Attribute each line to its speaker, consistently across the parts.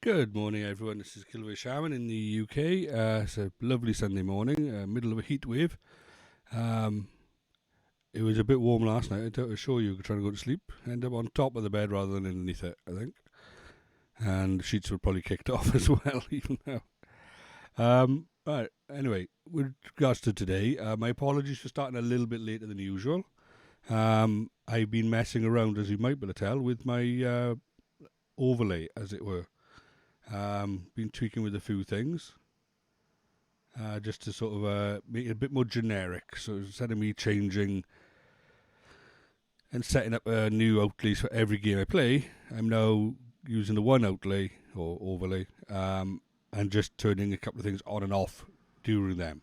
Speaker 1: Good morning, everyone. This is Kilveyshaman in the UK. It's a lovely Sunday morning, middle of a heat wave. Um, it was a bit warm last night. I assure you, trying to go to sleep. End up on top of the bed rather than underneath it, I think. And the sheets were probably kicked off as well, even now. Right. Anyway, with regards to today, my apologies for starting a little bit later than usual. I've been messing around, as you might be able to tell, with my overlay, as it were. Been tweaking with a few things. Just to sort of make it a bit more generic. So instead of me changing and setting up new outlays for every game I play, I'm now using the one outlay or overlay and just turning a couple of things on and off during them.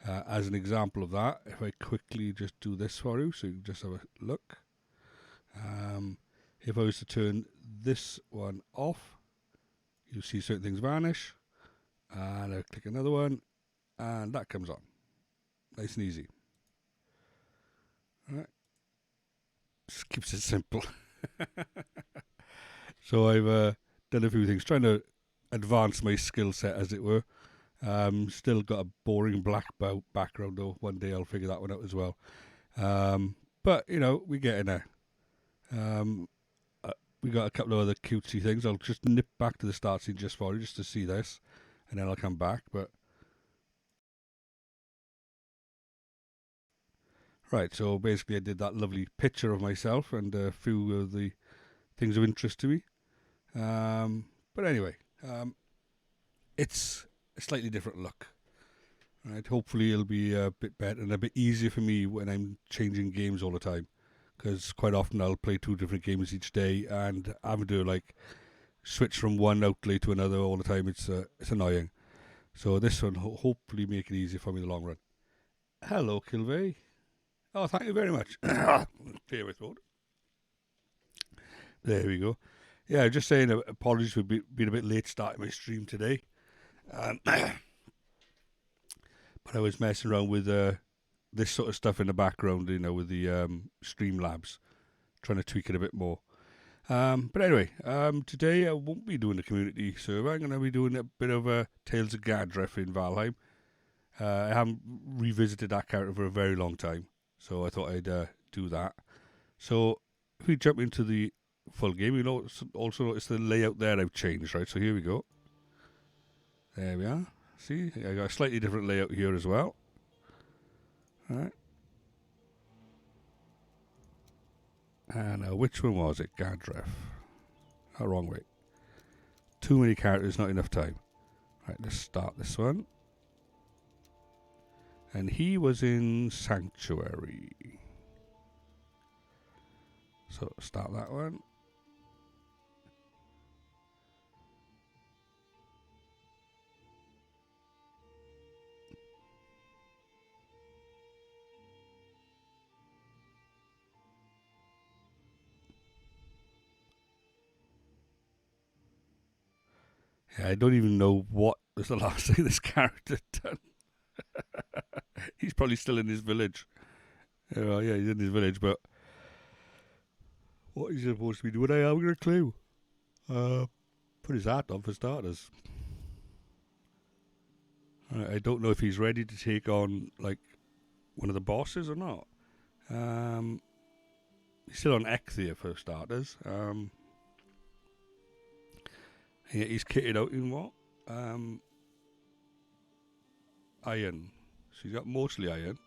Speaker 1: As an example of that, if I quickly just do this for you, so you can just have a look. If I was to turn this one off, you see certain things vanish, and I click another one, and that comes on. Nice and easy. All right. Just keeps it simple. So I've done a few things, trying to advance my skill set, as it were. Still got a boring black background, though. One day I'll figure that one out as well. But, you know, we get in there. Um, we got a couple of other cutesy things. I'll just nip back to the start scene just for you, just to see this. And then I'll come back. But right, so basically I did that lovely picture of myself and a few of the things of interest to me. But anyway, it's a slightly different look. Right, hopefully it'll be a bit better and a bit easier for me when I'm changing games all the time. Because quite often I'll play two different games each day, and having to like switch from one outlay to another all the time, it's annoying. So this one hopefully make it easier for me in the long run. Hello, Kilvey. Oh, thank you very much. Clear with throat. There we go. Yeah, just saying apologies for being a bit late starting my stream today. But I was messing around with this sort of stuff in the background, you know, with the Streamlabs, trying to tweak it a bit more. But anyway, today I won't be doing the community server. I'm going to be doing a bit of Tales of Gadreff in Valheim. I haven't revisited that character for a very long time, so I thought I'd do that. So if we jump into the full game, you know, also notice the layout there I've changed, right? So here we go. There we are. See, I got a slightly different layout here as well. All right. And which one was it? Gadreff. Oh, wrong way. Too many characters, not enough time. Right, let's start this one. And he was in Sanctuary. So start that one. Yeah, I don't even know what was the last thing this character done. He's probably still in his village. Yeah, he's in his village, but what he's supposed to be doing, I haven't got a clue. Uh, put his hat on for starters. I don't know if he's ready to take on like one of the bosses or not. Um, he's still on Exia for starters. He's kitted out in what? Iron. So he's got mostly iron.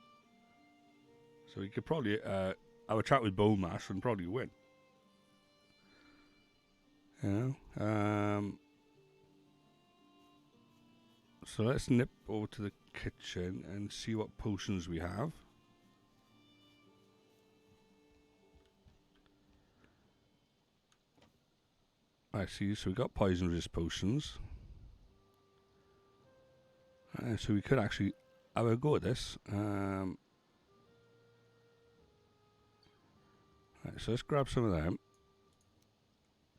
Speaker 1: So he could probably have a chat with Bowmash and probably win. You know? So let's nip over to the kitchen and see what potions we have. I see, so we got poison resist potions. So we could actually have a go at this. Right, so let's grab some of them.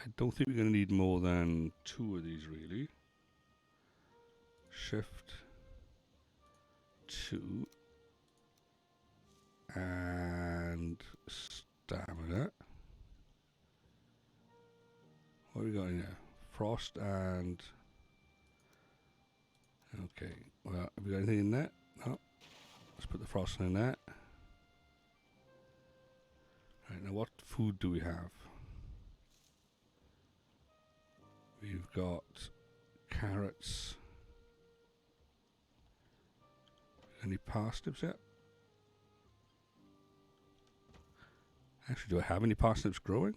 Speaker 1: I don't think we're going to need more than two of these, really. Shift 2 and stamina. What have we got in here? frost and... Okay, well, have we got anything in there? No. Let's put the frost in there. Right, now what food do we have? We've got carrots. Any parsnips yet? Actually, do I have any parsnips growing?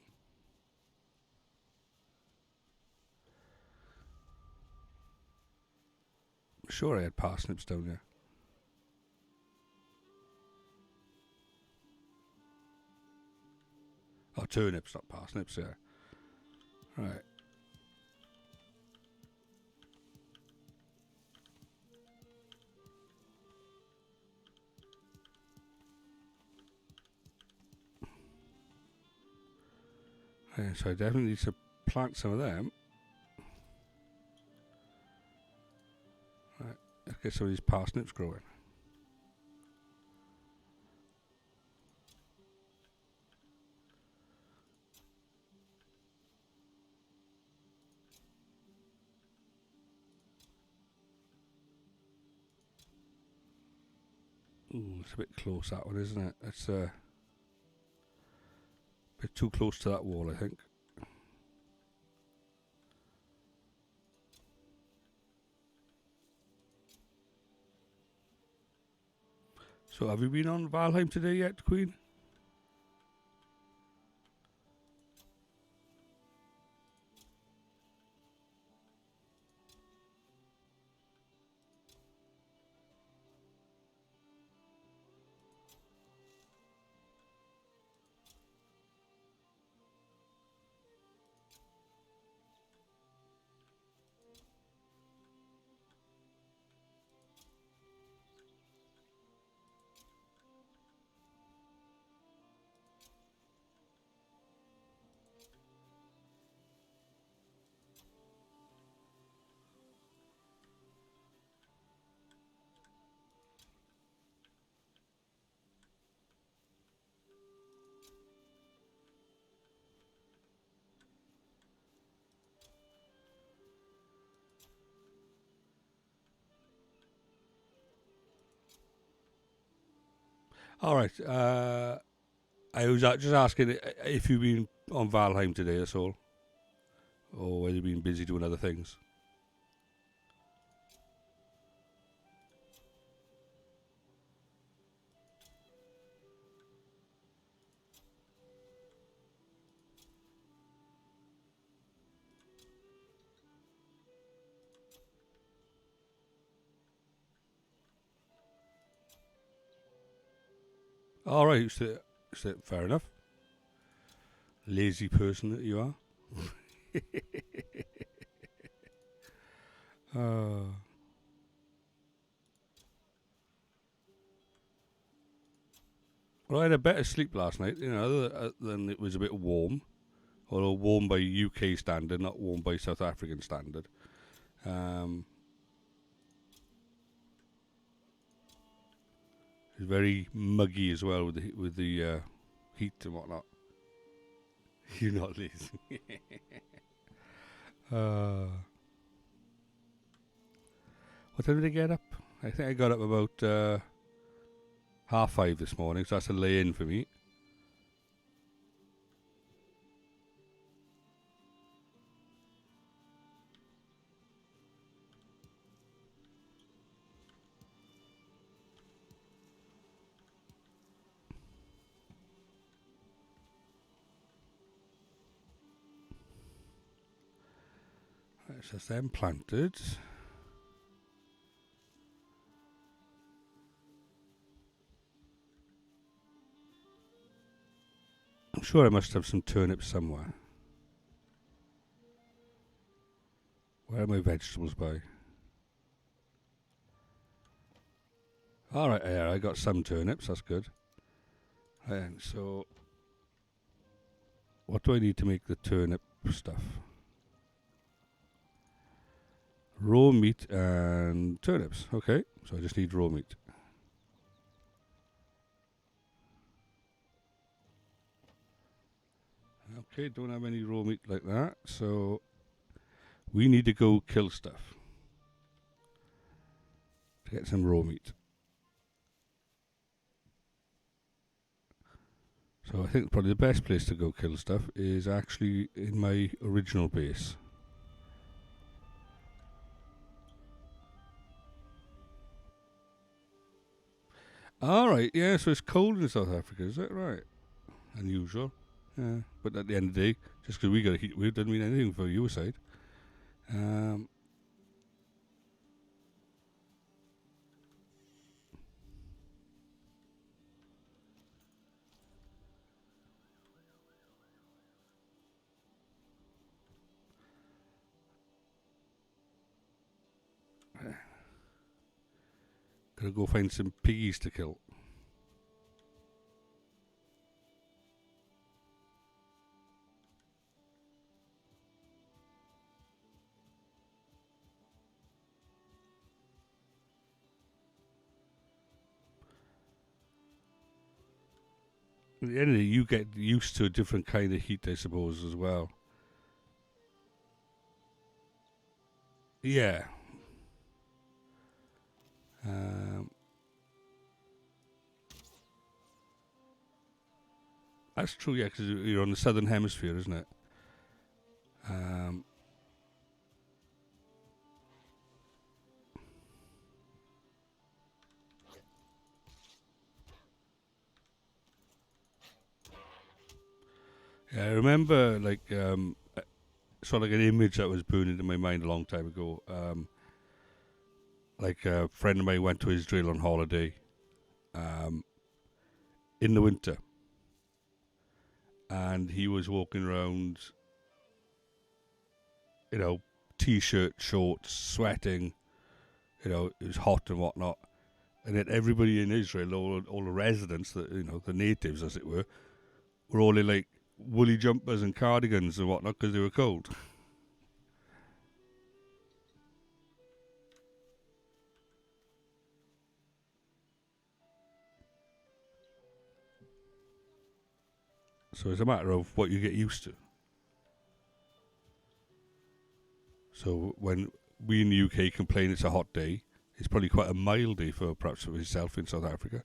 Speaker 1: I'm sure I had parsnips down there. Oh, turnips, not parsnips, yeah. Right. So I definitely need to plant some of them. Right, let's get some of these parsnips growing. Ooh, it's a bit close, that one, isn't it? It's a bit too close to that wall, I think. So have you been on Valheim today yet, Queen? All right. I was just asking if you've been on Valheim today, that's all. Or whether you've been busy doing other things. All right. Fair enough. Lazy person that you are. uh, well, I had a better sleep last night, other than it was a bit warm. Although warm by UK standard, not warm by South African standard. It's very muggy as well with the heat and whatnot. You're not lazy. What time did I get up? I think I got up about 5:30 this morning, so that's a lay-in for me. Right, so that's them planted. I'm sure I must have some turnips somewhere. Where are my vegetables by? Alright, yeah, I got some turnips, that's good. And so, what do I need to make the turnip stuff? Raw meat and turnips. Okay, so I just need raw meat. Okay, don't have any raw meat like that, so We need to go kill stuff to get some raw meat. So I think probably the best place to go kill stuff is actually in my original base. Alright, yeah, so it's cold in South Africa, is that right? Unusual. Yeah, but at the end of the day, just because we got a heat wave doesn't mean anything for your side. Gotta go find some piggies to kill. At the end of the day, you get used to a different kind of heat, I suppose, as well. Yeah. That's true, yeah, because you're on the southern hemisphere, isn't it? Um, yeah, I remember, sort of like an image that was burned into my mind a long time ago. Like a friend of mine went to Israel on holiday um, in the winter, and he was walking around, you know, t-shirt, shorts, sweating. You know, it was hot and whatnot. And yet everybody in Israel, all the residents, the natives, as it were all in like woolly jumpers and cardigans and whatnot because they were cold. So it's a matter of what you get used to. So when we in the UK complain it's a hot day, it's probably quite a mild day for perhaps for yourself in South Africa.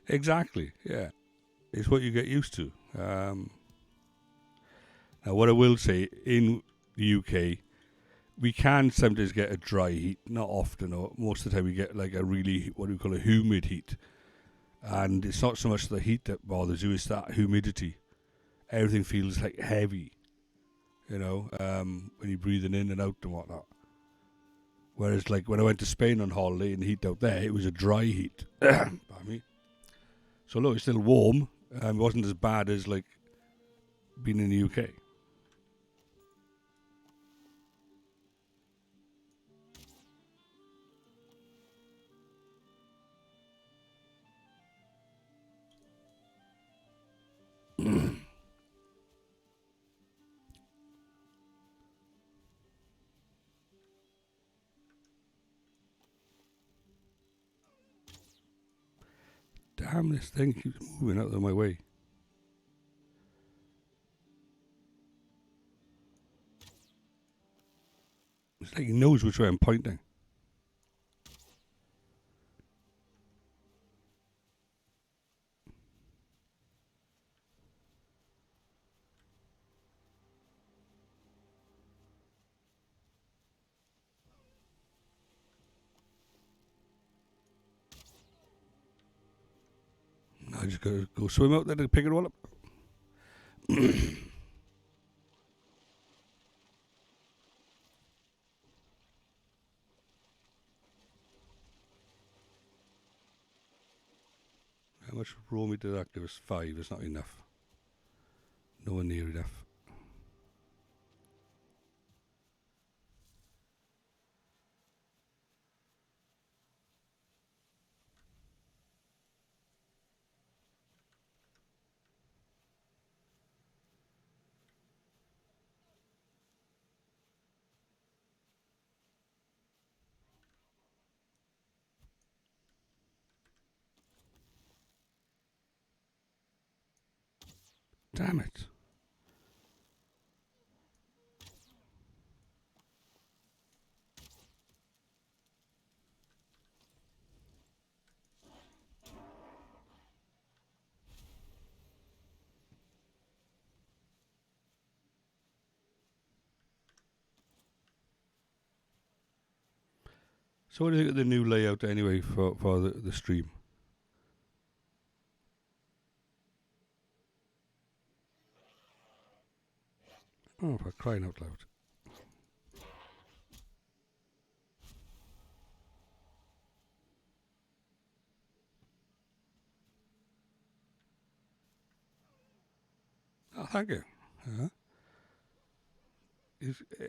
Speaker 1: Exactly, yeah. It's what you get used to. Now, what I will say, in the UK, we can sometimes get a dry heat, not often, or most of the time we get like a really, what do we call a humid heat. And it's not so much the heat that bothers you, it's that humidity. Everything feels like heavy, when you're breathing in and out and whatnot. Whereas, like, when I went to Spain on holiday and the heat out there, it was a dry heat. Pardon me. So, look, it's still warm. It wasn't as bad as, like, being in the UK. Damn, this thing keeps moving out of my way. It's like he knows which way I'm pointing. I just gotta go swim out there to pick it all up. How much raw meat did that give us? 5. It's not enough. Nowhere near enough. Damn it. So what do you think of the new layout anyway for the stream? Oh, for crying out loud. Oh, thank you. Uh-huh.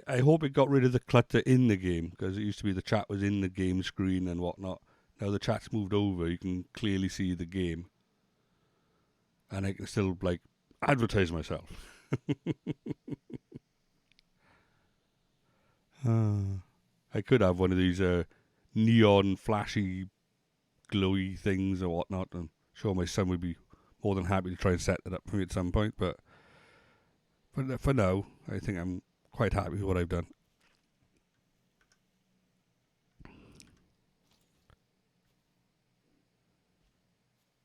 Speaker 1: I hope it got rid of the clutter in the game, because it used to be the chat was in the game screen and whatnot. Now the chat's moved over, you can clearly see the game. And I can still, like, advertise myself. I could have one of these neon, flashy, glowy things or whatnot, and sure my son would be more than happy to try and set that up for me at some point, but for now, I think I'm quite happy with what I've done.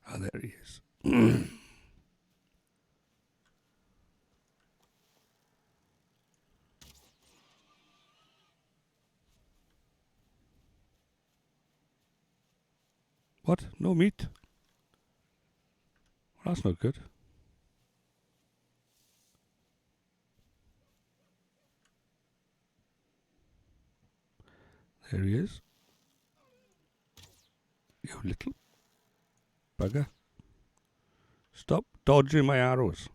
Speaker 1: Ah, there he is. What? No meat? Well, that's not good. There he is. You little bugger. Stop dodging my arrows.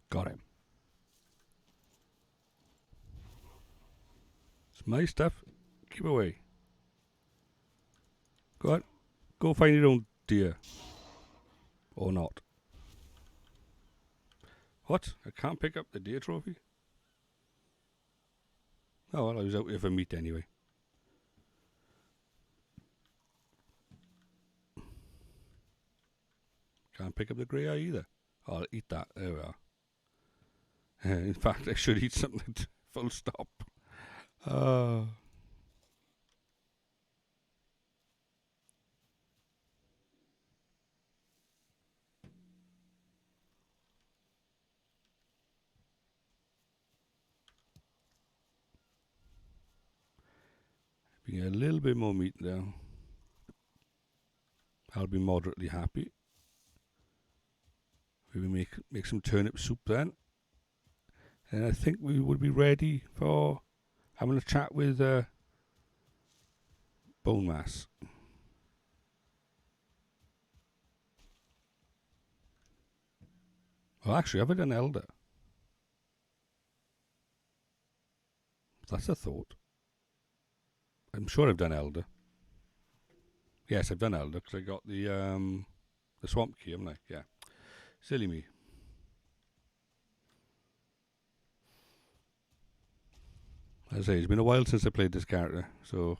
Speaker 1: Got him. It's my stuff. Keep away. Go on. Go find your own deer. Or not. What? I can't pick up the deer trophy? Oh, well, I was out here for meat anyway. Can't pick up the grey eye either. Oh, I'll eat that. There we are. In fact, I should eat something. Full stop. Being a little bit more meat now. I'll be moderately happy. We will make some turnip soup then. And I think we would be ready for having a chat with Bone Mass. Well, actually, have I done Elder? That's a thought. I'm sure I've done Elder. Yes, I've done Elder because I got the swamp key, haven't I? Yeah. Silly me. As I say, it's been a while since I played this character, so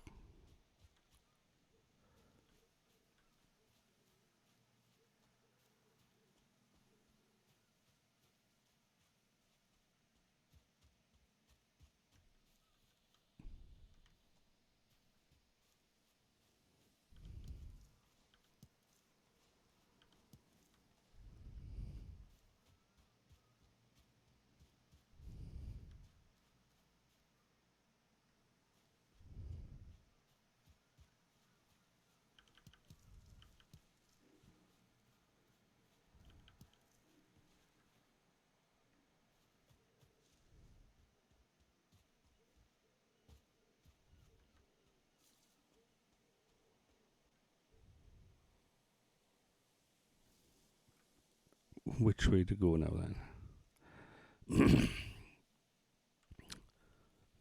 Speaker 1: which way to go now then.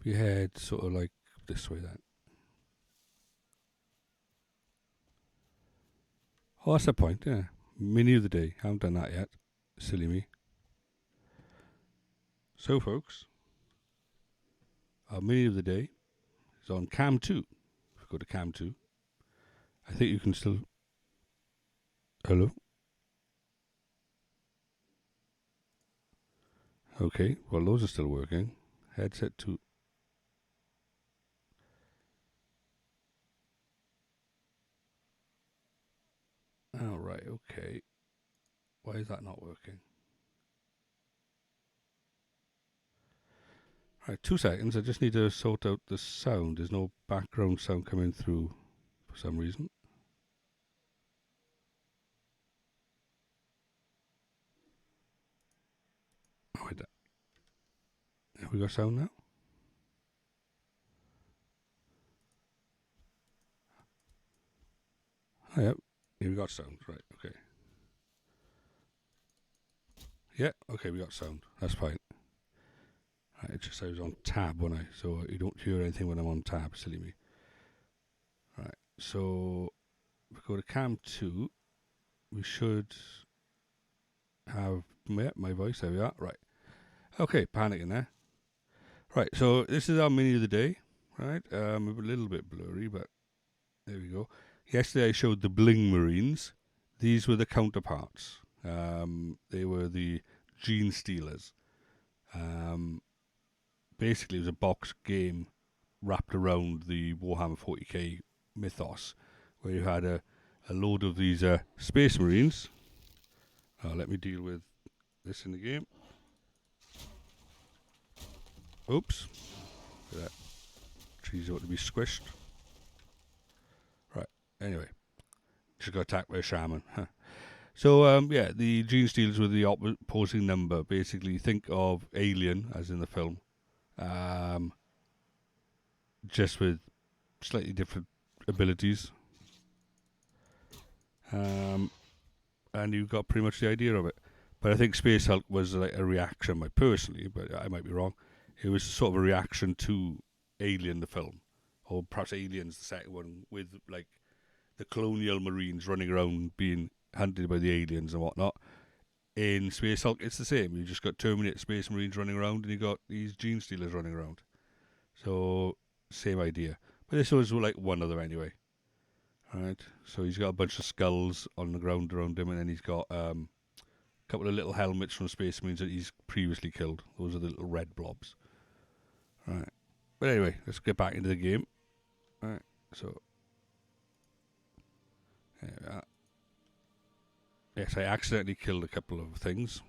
Speaker 1: We head sort of like this way then. Oh, that's the point, yeah. Mini of the day. Haven't done that yet. Silly me. So, folks, our mini of the day is on cam 2. If we go to cam 2, I think you can still. Hello? Okay, well, those are still working. Headset 2. Oh, right, okay. Why is that not working? Right, 2 seconds. I just need to sort out the sound. There's no background sound coming through for some reason. Oh, wait. Have we got sound now? Oh, yep. Yeah, we got sound. Right, okay. Yeah, okay, we got sound. That's fine. Right, it's just I was on tab when so you don't hear anything when I'm on tab, silly me. Right, so if we go to cam 2, we should have my voice. There we are. Right. Okay, panicking there. Right, so this is our mini of the day. Right, a little bit blurry, but there we go. Yesterday I showed the Bling Marines. These were the counterparts. They were the Gene Stealers. Basically, it was a box game wrapped around the Warhammer 40k mythos, where you had a load of these Space Marines. Let me deal with this in the game. Oops. That tree's ought to be squished. Right, anyway. Just got attacked by a shaman. Huh. So, yeah, the Gene Stealers were the opposing number. Basically, think of Alien, as in the film, just with slightly different abilities. And you got pretty much the idea of it. But I think Space Hulk was like a reaction, personally, but I might be wrong. It was sort of a reaction to Alien, the film, or perhaps Aliens, the second one, with like the colonial marines running around being hunted by the aliens and whatnot. In Space Hulk, it's the same. You just got Terminator Space Marines running around, and you got these Gene Stealers running around. So same idea, but this was like one of them anyway. Right, so he's got a bunch of skulls on the ground around him, and then he's got couple of little helmets from Space Marines that he's previously killed. Those are the little red blobs. Right. But anyway, let's get back into the game. Right. So, yes, I accidentally killed a couple of things.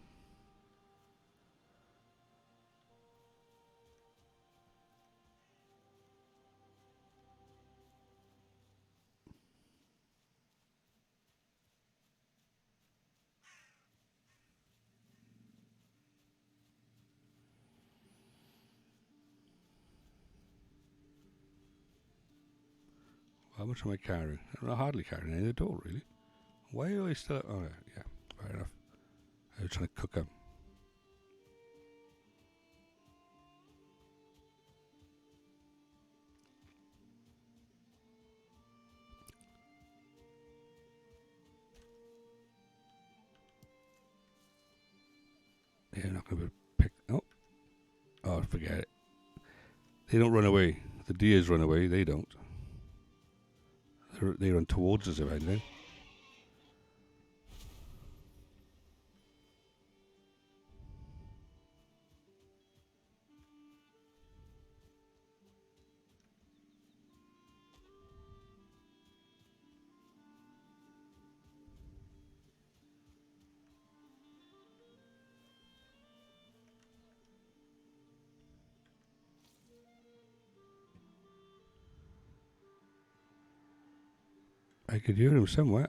Speaker 1: How much am I carrying? I'm not hardly carrying anything at all, really. Why are I still... Oh, yeah, fair enough. I was trying to cook them. Yeah, I'm not going to pick... Oh, forget it. They don't run away. The deers run away. They don't. They run towards us, if anything. I could hear him somewhere.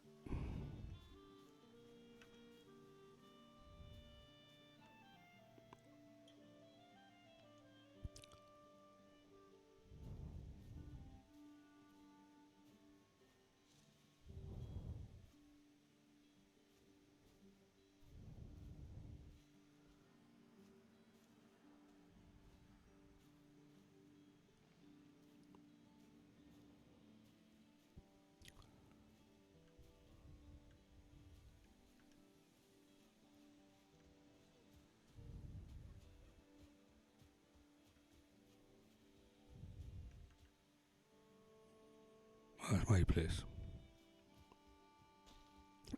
Speaker 1: That's my place.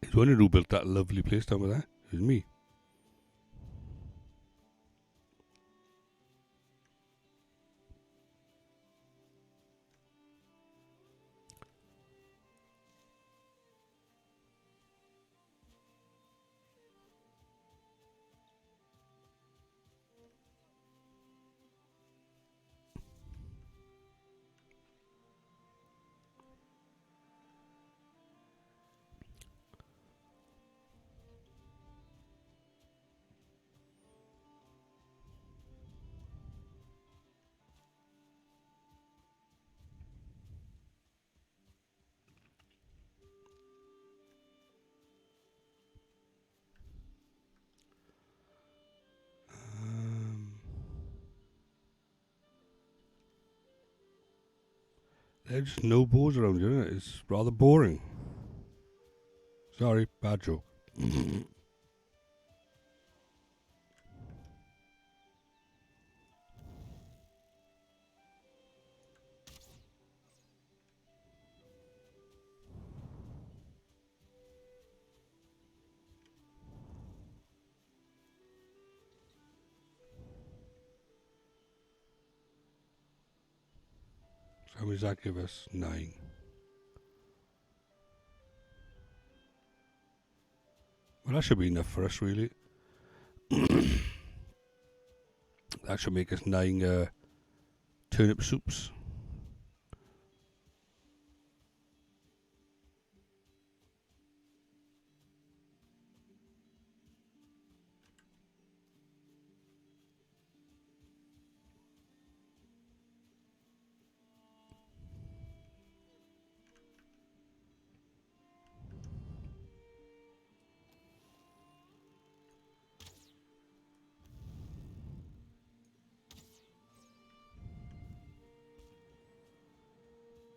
Speaker 1: It's wondering who built that lovely place down there. It was me. There's just no boars around here, isn't it? It's rather boring. Sorry, bad joke. So how many does that give us? 9. Well, that should be enough for us, really. That should make us 9 turnip soups.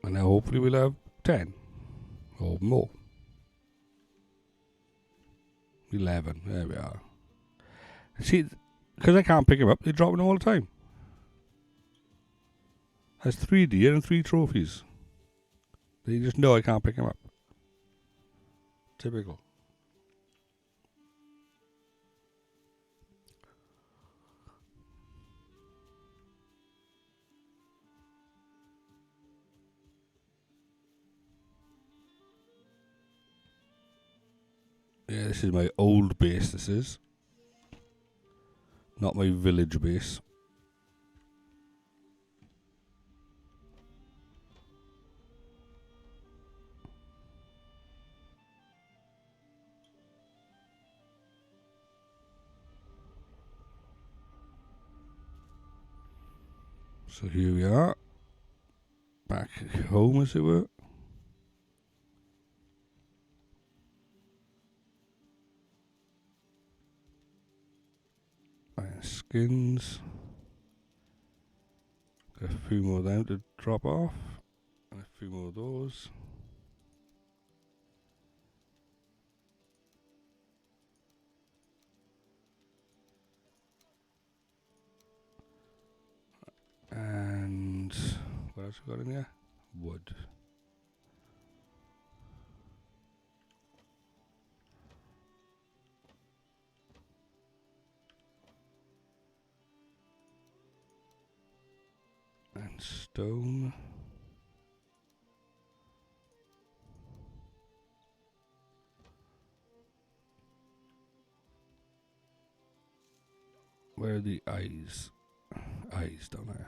Speaker 1: And now hopefully we'll have 10 or more. 11. There we are. See, because I can't pick them up, they're dropping them all the time. There's 3 deer and 3 trophies. They just know I can't pick them up. Typical. Yeah, this is my old base, this is. Not my village base. So here we are. Back home, as it were. Skins. Got a few more of them to drop off. And a few more of those. And what else we got in there? Wood. And stone. Where are the eyes? Eyes down there.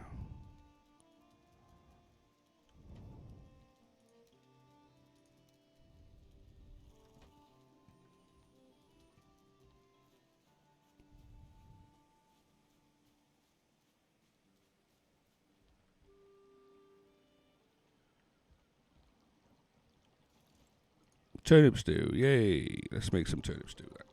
Speaker 1: Turnip stew, yay! Let's make some turnip stew then.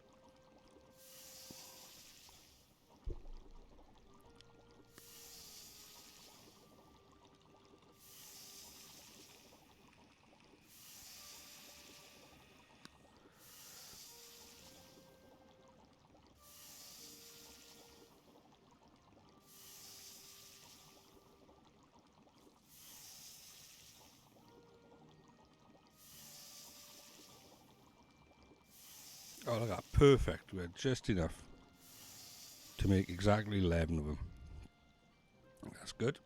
Speaker 1: Oh, look at that. Perfect. We had just enough to make exactly 11 of them. That's good.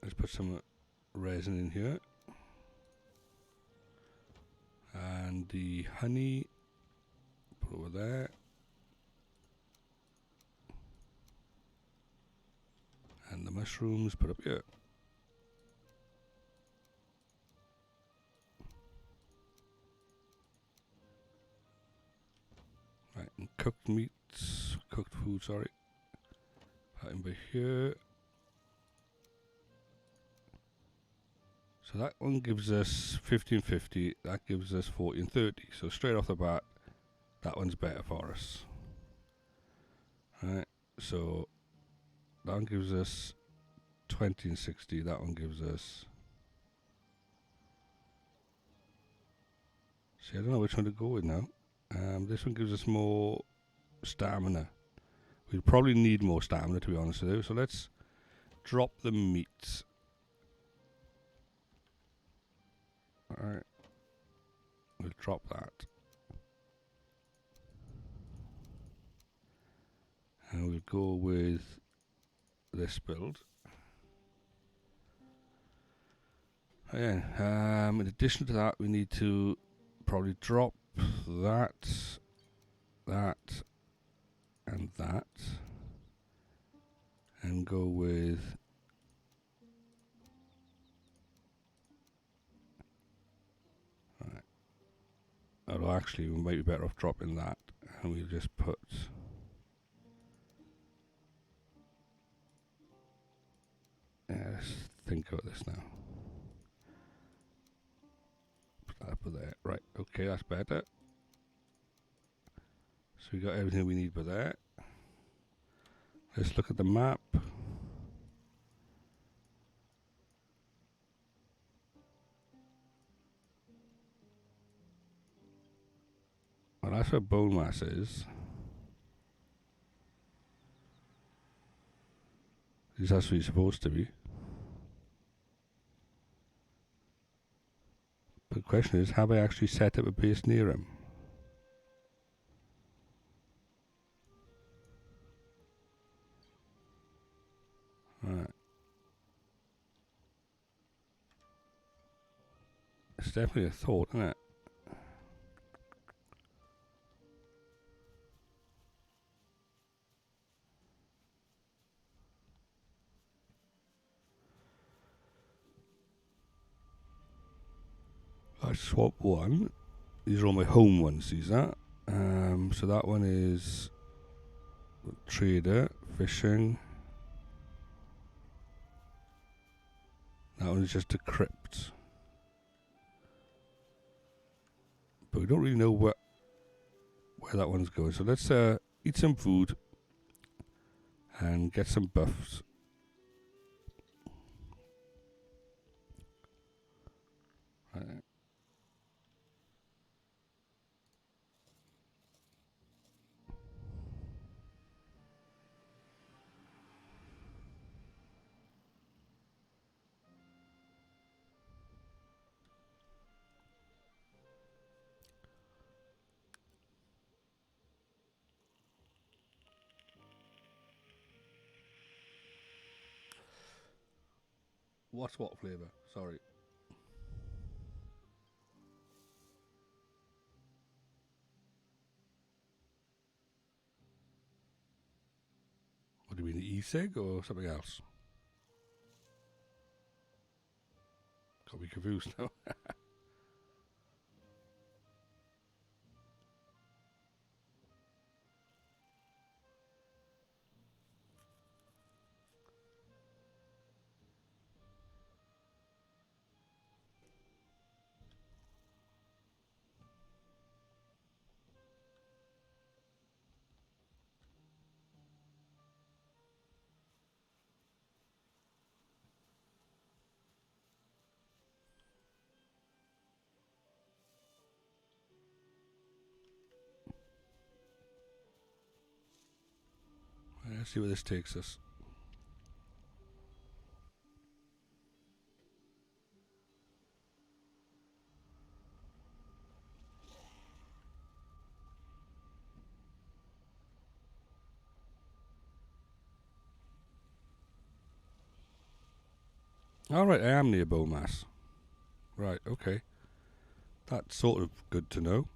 Speaker 1: Let's put some resin in here. And the honey, put over there. And the mushrooms, put up here. Right, and cooked meats, cooked food, sorry. Put in by here. So that one gives us 1550, that gives us 1430. So straight off the bat, that one's better for us. Right, so that one gives us 20 and 60, that one gives us... See, I don't know which one to go with now. This one gives us more stamina. We'd probably need more stamina, to be honest with you. So let's drop the meat. Alright. We'll drop that. And we'll go with this build. Yeah, in addition to that, we need to probably drop that, and that, and go with although actually we might be better off dropping that, and we'll just put let's think about this now. Put that up there. Right, okay, that's better. So we got everything we need for there. Let's look at the map. Well, that's where bone mass is. At least that's what it's supposed to be. But the question is, have I actually set up a base near him? Right. It's definitely a thought, isn't it? I swap one. These are all my home ones, see that? So that one is trader, fishing. That one is just a crypt. But we don't really know where that one's going. So let's eat some food and get some buffs. Right. What's what flavour? Sorry. What do you mean, e-cig or something else? Got me confused now. Let's see where this takes us. Alright, I am near bone mass. Right, okay. That's sort of good to know.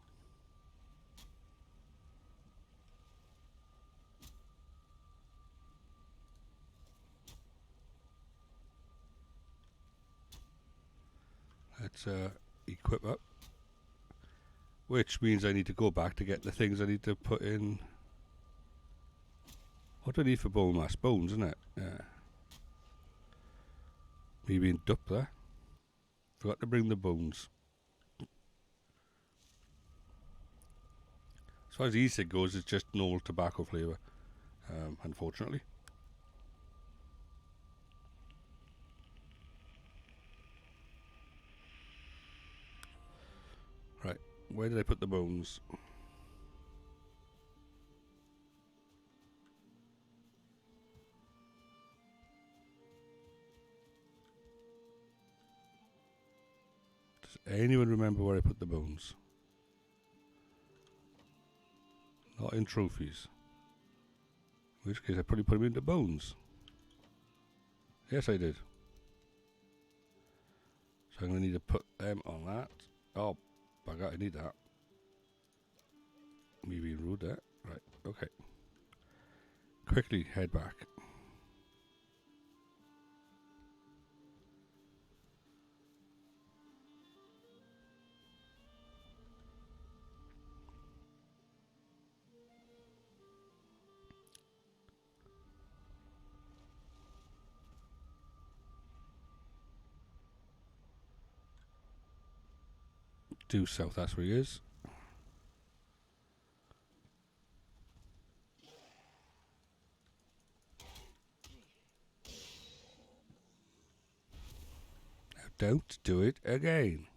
Speaker 1: Let's equip up. Which means I need to go back to get the things I need to put in. What do I need for bone mass? Bones, isn't it? Yeah. Me being duck there. Forgot to bring the bones. As far as e-cig goes, it's just normal tobacco flavour, unfortunately. Right, where did I put the bones? Does anyone remember where I put the bones? Not in trophies. In which case I probably put them into bones. Yes, I did. So I'm going to need to put them on that. Oh, bugger, I need that. Me being rude there. Right, okay. Quickly head back. Due south, that's where he is. Now don't do it again.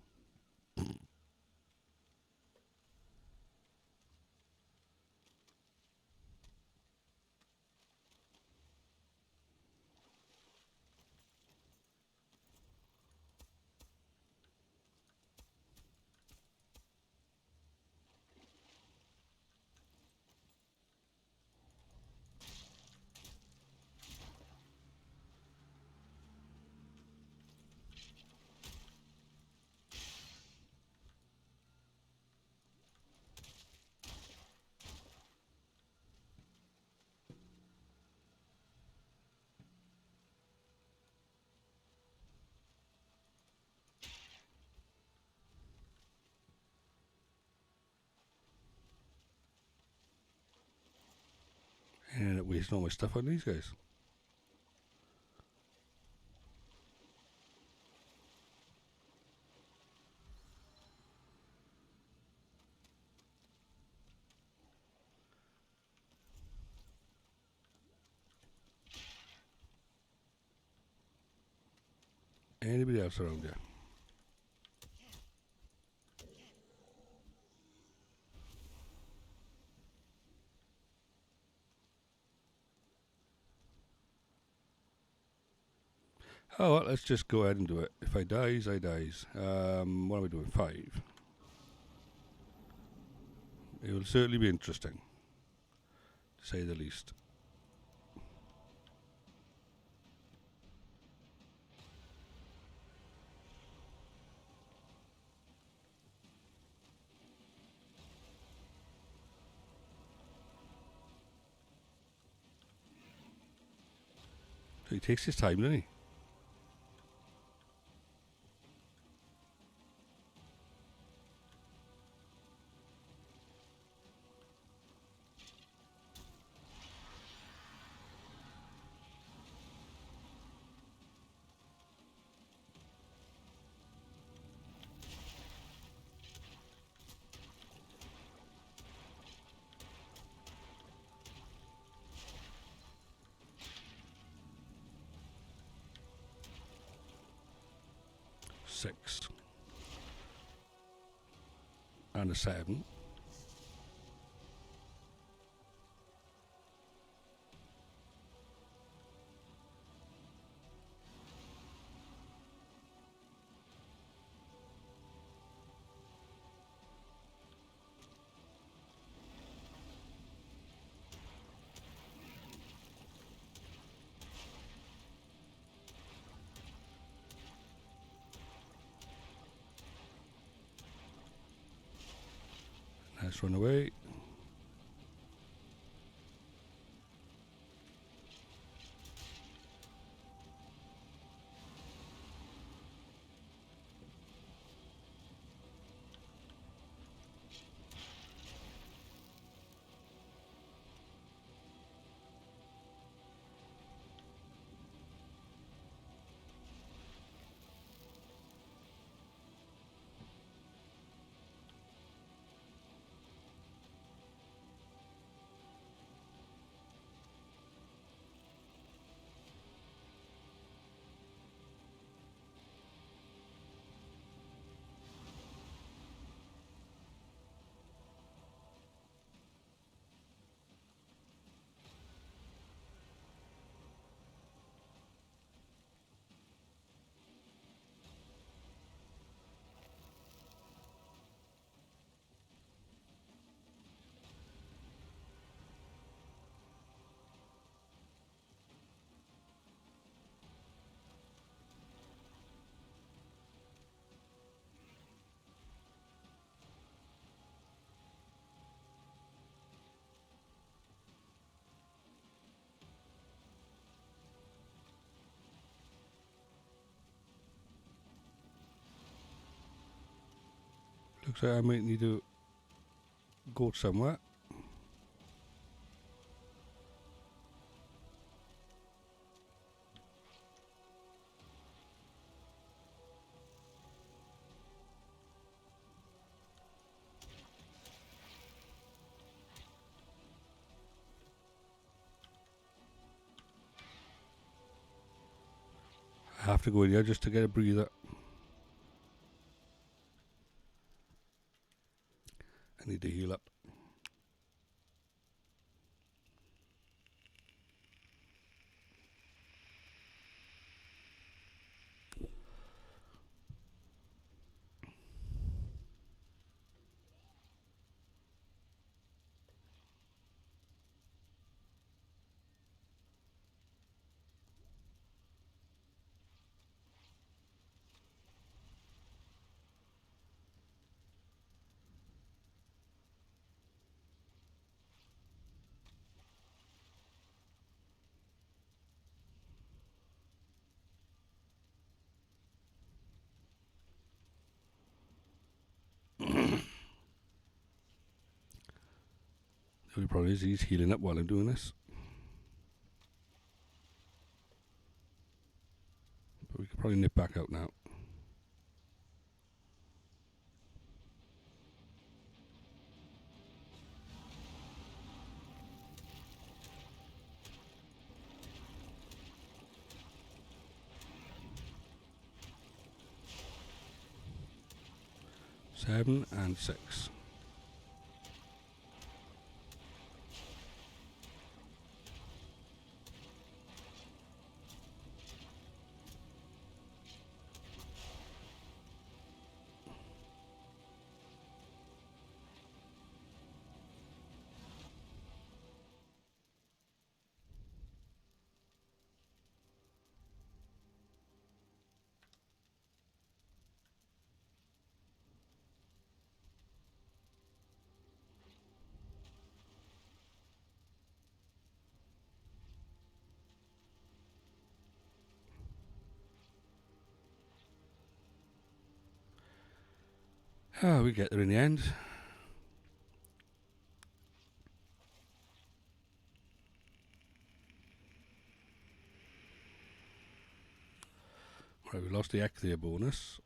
Speaker 1: And it wasting all my stuff on these guys. Anybody else around here? Oh, well, let's just go ahead and do it. If I dies, I dies. What am I doing? 5. It will certainly be interesting, to say the least. So he takes his time, doesn't he? Six. And a 7. Let's run away. Looks like I might need to go somewhere. I have to go in here just to get a breather. I need to heal up. The only problem is he's healing up while I'm doing this. But we could probably nip back out now. Seven and 6. We get there in the end. Right, we lost the Ecthia bonus.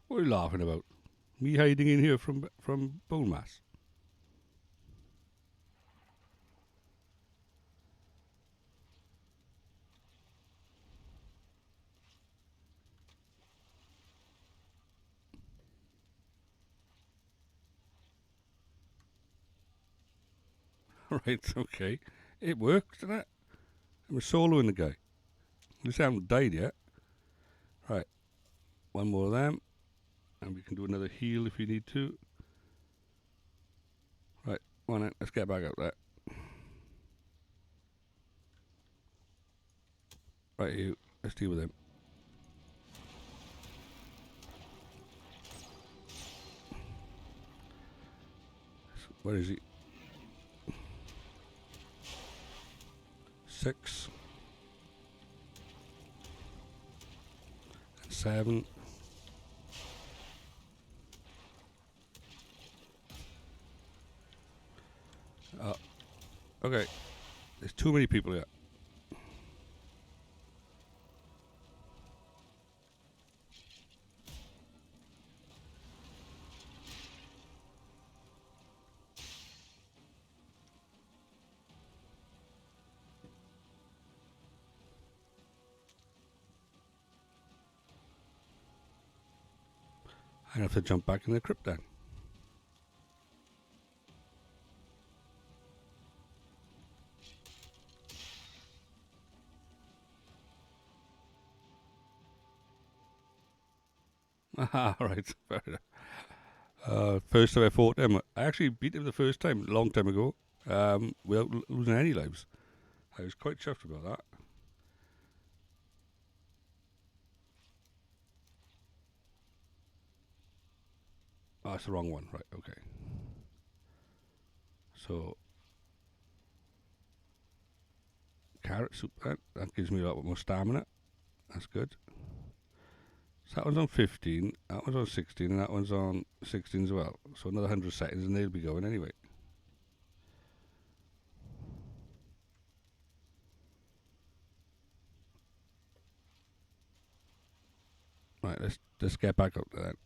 Speaker 1: What are you laughing about? Me hiding in here from bone mass? Right, okay. It works, doesn't it? I'm soloing the guy. At least I haven't died yet. Right, one more of them. And we can do another heal if you need to. Right, on it. Let's get back up there. Right, you. Let's deal with him. Where is he? 6 and 7. Okay. There's too many people here. I have to jump back in the crypt then. Ah, right. Fair enough. First time I fought him, I actually beat him the first time, a long time ago, without losing any lives. I was quite chuffed about that. Oh, that's the wrong one. Right, okay. So, carrot soup, that gives me a lot more stamina. That's good. So that one's on 15, that one's on 16, and that one's on 16 as well. So another 100 seconds and they'll be going anyway. Right, let's get back up to that.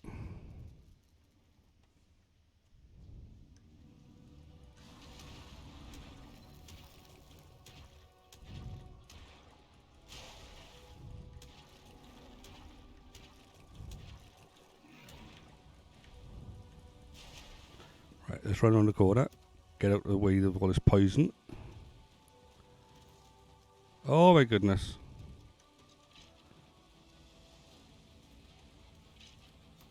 Speaker 1: Right, let's run around the corner. Get out of the way of all this poison. Oh my goodness.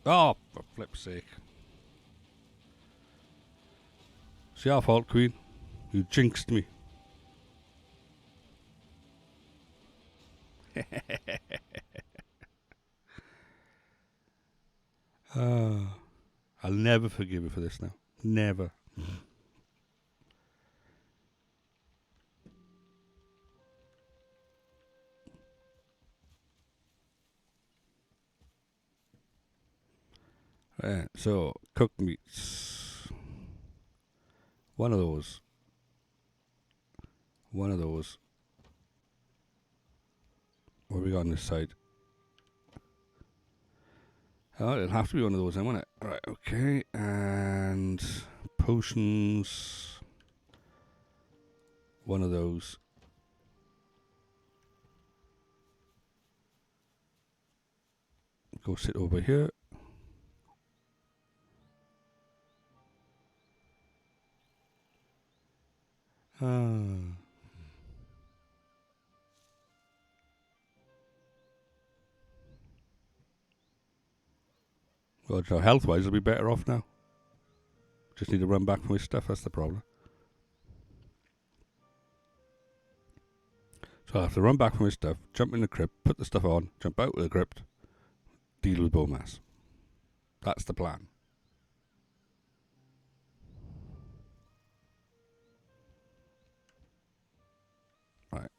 Speaker 1: Oh, for flip's sake. It's your fault, Queen. You jinxed me. I'll never forgive you for this now. Never. Right, so, cooked meats. One of those. One of those. What have we got on this side? Oh, it'll have to be one of those then, won't it? Right, okay. And potions. One of those. Go sit over here. Well, so health-wise, I'll be better off now. Just need to run back for my stuff, that's the problem. So I'll have to run back for my stuff, jump in the crypt, put the stuff on, jump out of the crypt, deal with Bomas. That's the plan. Right.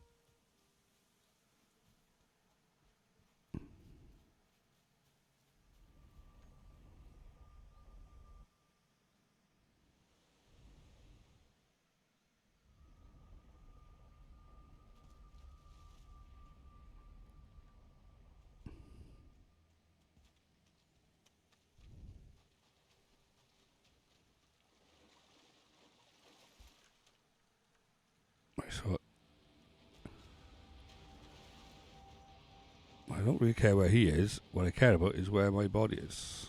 Speaker 1: So I don't really care where he is. What I care about is where my body is.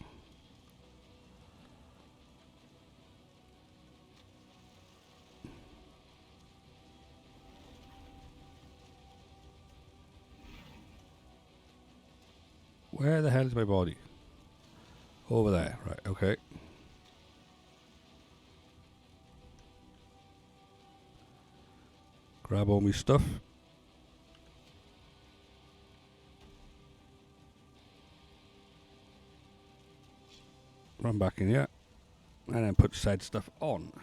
Speaker 1: Where the hell is my body? Over there. Right, okay. Grab all my stuff. Run back in here. And then put said stuff on.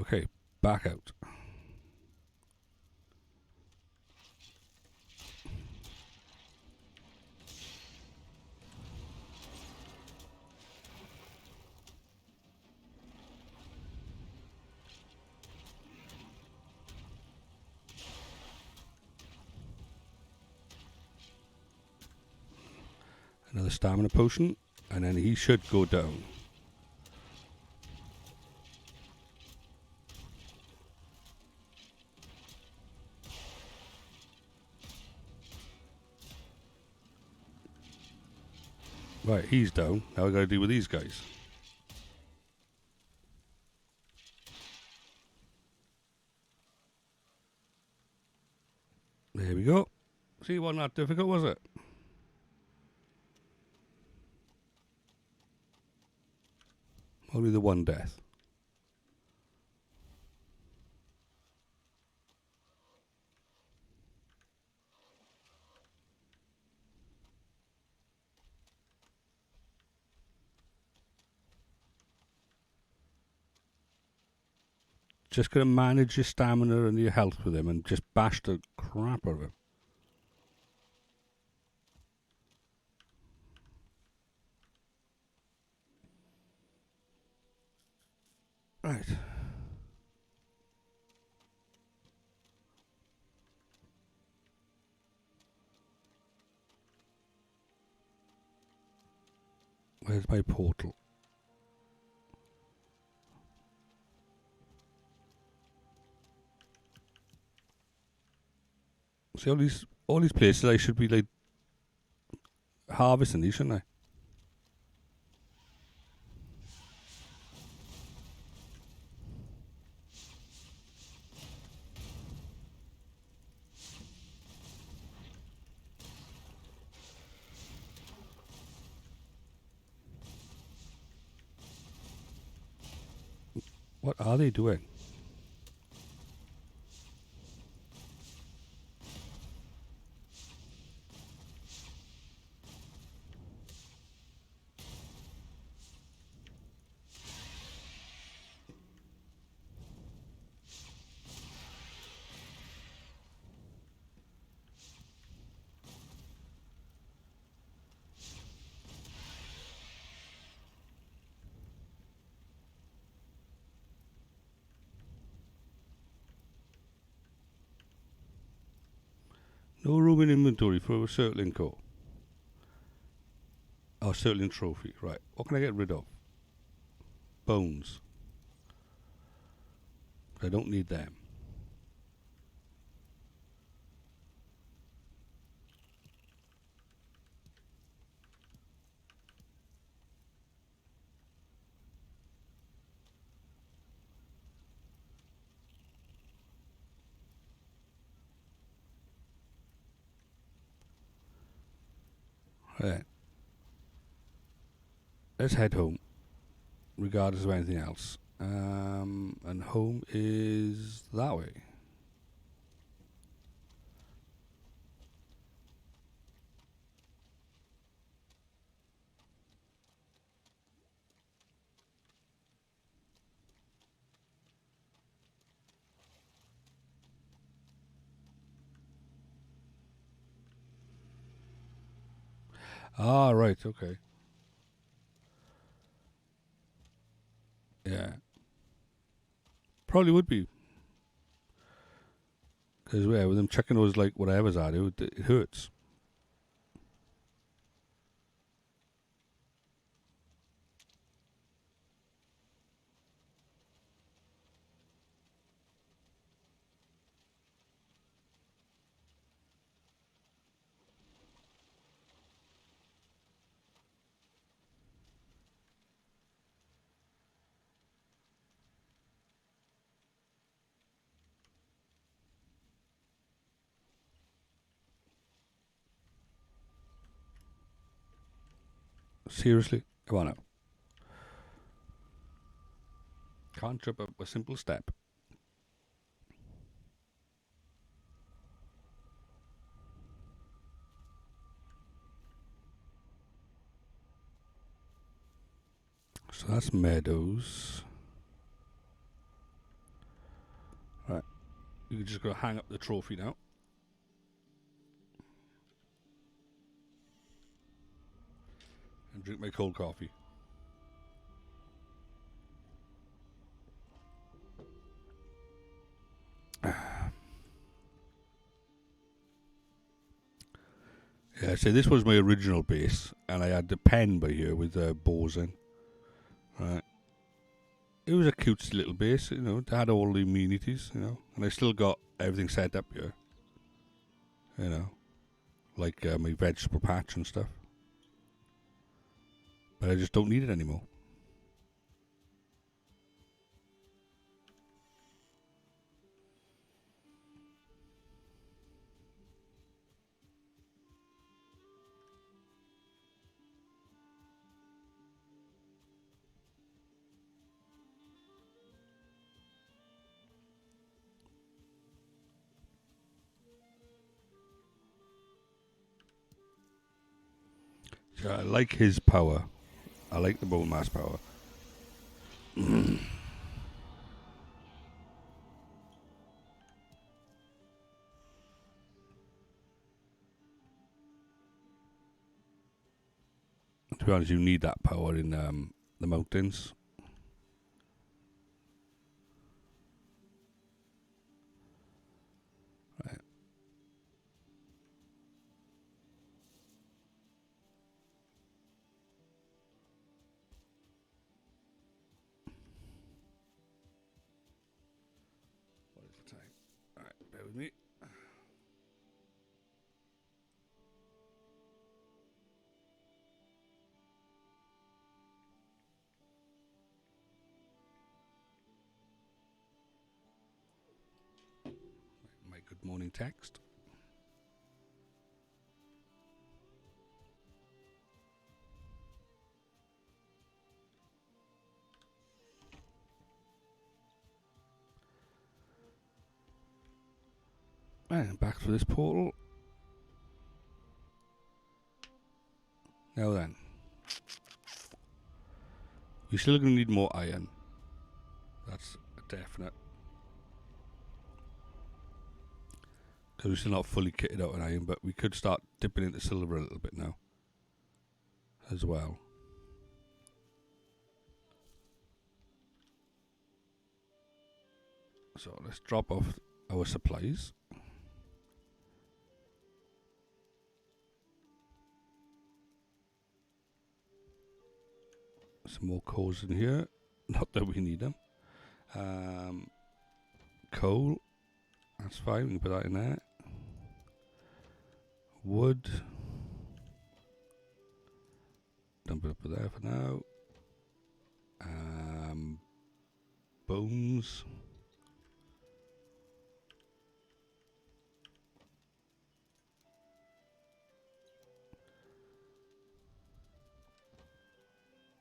Speaker 1: Okay, back out. Another stamina potion, and then he should go down. Right, he's down. Now I gotta deal with these guys. There we go. See, it wasn't that difficult, was it? Only the one death. Just gotta manage your stamina and your health with him and just bash the crap out of him. Right. Where's my portal? See, all these places I should be like harvesting these, shouldn't I? What are they doing? No room in inventory for a circling core. Oh, circling trophy. Right. What can I get rid of? Bones. I don't need them. Right. Let's head home, regardless of anything else. And home is that way. Ah, right, okay. Yeah. Probably would be. Because, yeah, with them checking those, like, whatever's at it hurts. Seriously? Come on now. Can't jump up a simple step. So that's Meadows. Right. You just got to hang up the trophy now. And drink my cold coffee. Yeah, so this was my original base, and I had the pen by here with bows in. Right. It was a cute little base, you know. It had all the amenities, you know. And I still got everything set up here. You know. Like my vegetable patch and stuff. But I just don't need it anymore. So I like his power. I like the bone mass power. To be honest, you need that power in the mountains. Right. What is the time? Alright, bear with me. My good morning text. And back to this portal. Now then. We're still going to need more iron. That's a definite. Because we're still not fully kitted out in iron, but we could start dipping into silver a little bit now. As well. So let's drop off our supplies. Some more coals in here. Not that we need them. Coal. That's fine. We can put that in there. Wood. Dump it up there for now. Bones.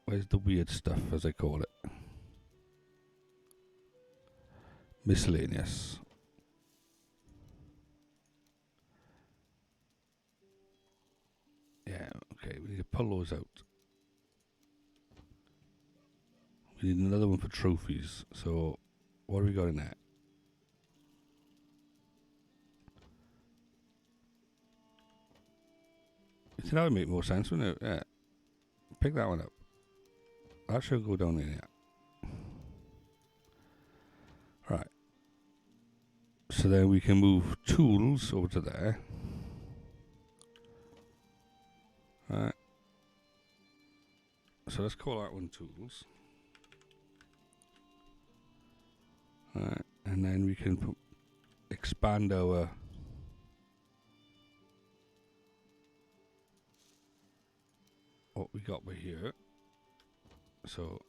Speaker 1: Where's the weird stuff, as I call it? Miscellaneous. Yeah, okay, we need to pull those out. We need another one for trophies. So, what have we got in there? So that would make more sense, wouldn't it? Yeah. Pick that one up. That should go down in here. Right. So then we can move tools over to there. Right. So let's call that one tools. Right. And then we can expand our what we got by here. So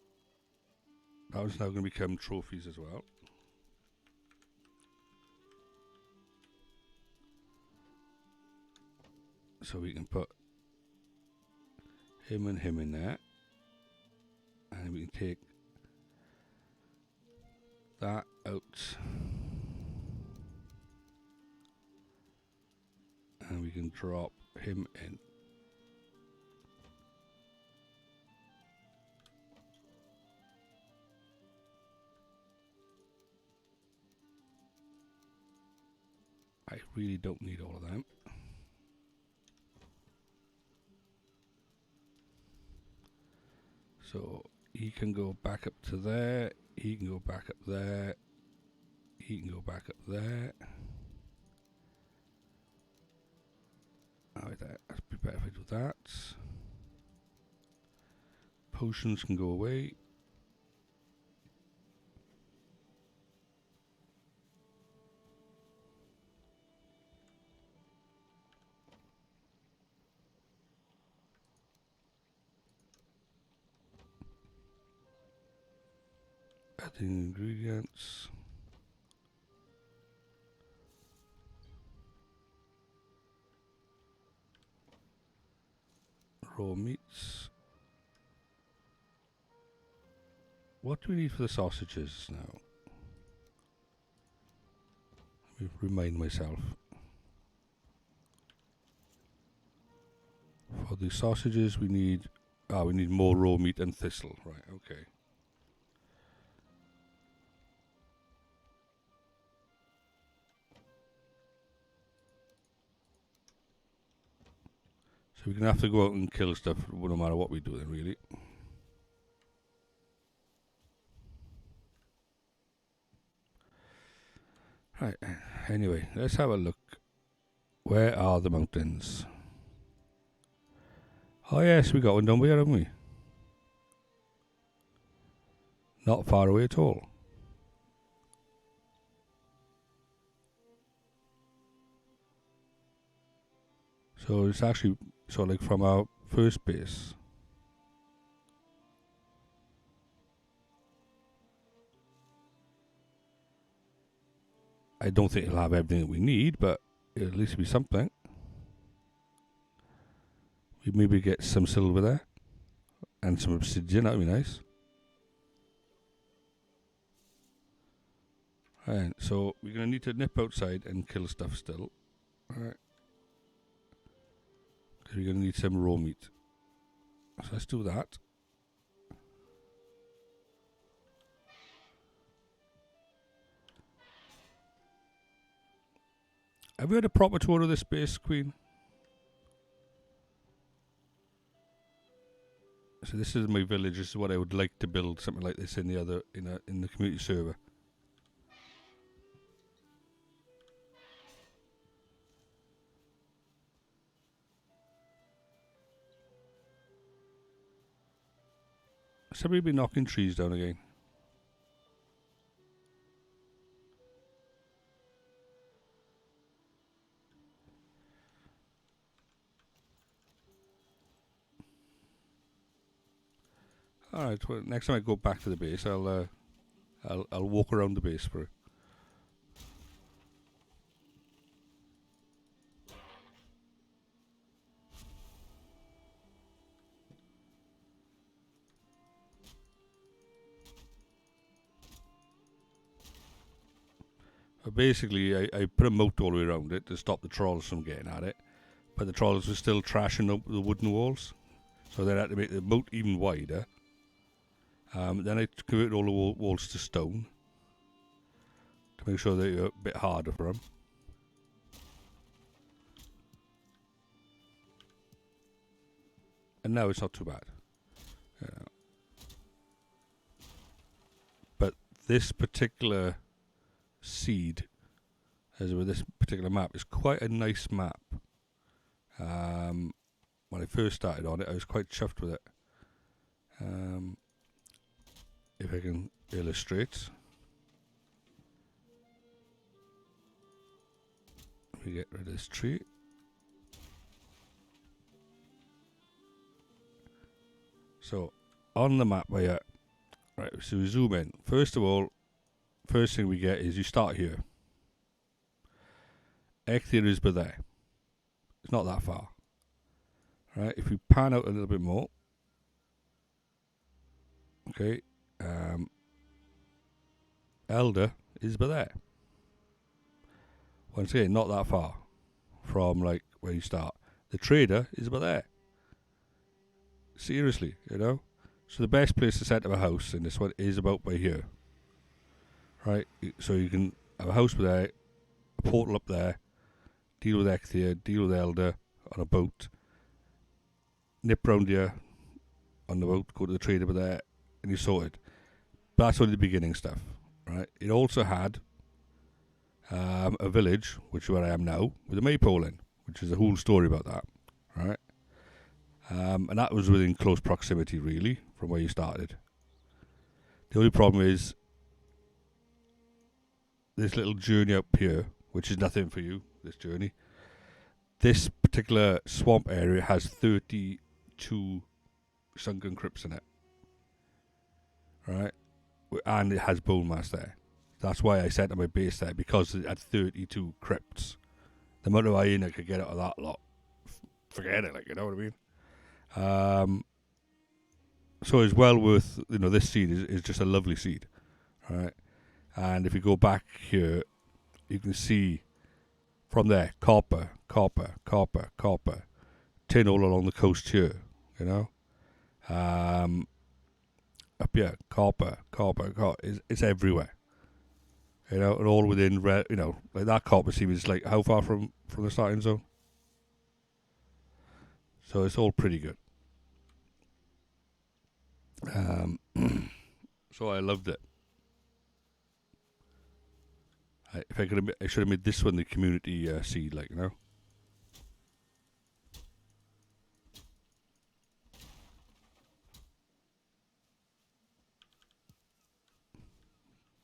Speaker 1: that one's now going to become trophies as well. So we can put him and him in there. And we can take that out. And we can drop him in. I really don't need all of them. So he can go back up to there. He can go back up there. He can go back up there. Alright, that'd be better if I do that. Potions can go away. Adding ingredients. Raw meats. What do we need for the sausages now? Let me remind myself. For the sausages we need more raw meat and thistle. Right, okay. So we're going to have to go out and kill stuff no matter what we do then, really. Right, anyway, let's have a look. Where are the mountains? Oh yes, we got one down here, haven't we? Not far away at all. So it's actually sort of like from our first base. I don't think it'll have everything that we need, but it'll at least be something. We maybe get some silver there. And some obsidian, that'd be nice. Right, so we're going to need to nip outside and kill stuff still. Alright. Because we're going to need some raw meat. So let's do that. Have you had a proper tour of this base, Queen? So this is my village. This is what I would like to build, something like this in the other in the community server. Somebody be knocking trees down again. Alright, well, next time I go back to the base, I'll walk around the base for it. Basically, I put a moat all the way around it to stop the trolls from getting at it. But the trolls were still trashing up the wooden walls. So then I had to make the moat even wider. Then I converted all the walls to stone. To make sure they were a bit harder for them. And now it's not too bad. But this particular seed, as with this particular map, is quite a nice map. When I first started on it, I was quite chuffed with it. If I can illustrate, we get rid of this tree. So on the map here, right, so we zoom in. First of all, first thing we get is you start here. Ecthir is by there. It's not that far. Right, if we pan out a little bit more, Okay. Elder is by there. Once again, not that far from like where you start. The trader is about there. Seriously, you know. So the best place to set up a house in this one is about by here, right? So you can have a house by there, a portal up there, deal with Ecthia, deal with Elder on a boat, nip round here on the boat, go to the trader by there, and you're sorted. But that's only the beginning stuff, right? It also had a village, which is where I am now, with a maypole in, which is a whole story about that, right? And that was within close proximity, really, from where you started. The only problem is this little journey up here, which is nothing for you, this journey. This particular swamp area has 32 sunken crypts in it, right? And it has bone mass there. That's why I set up my base there, because it had 32 crypts. The amount of iron I could get out of that lot, forget it, like, you know what I mean? So it's well worth, this seed is just a lovely seed, right? And if you go back here, you can see from there, copper, copper, copper, copper, tin all along the coast here, you know? Up here, copper, copper, copper, it's everywhere. You know, and all within, like that copper seam is like how far from the starting zone? So it's all pretty good. So I loved it. If I could, I should have made this one the community seed, like, you know.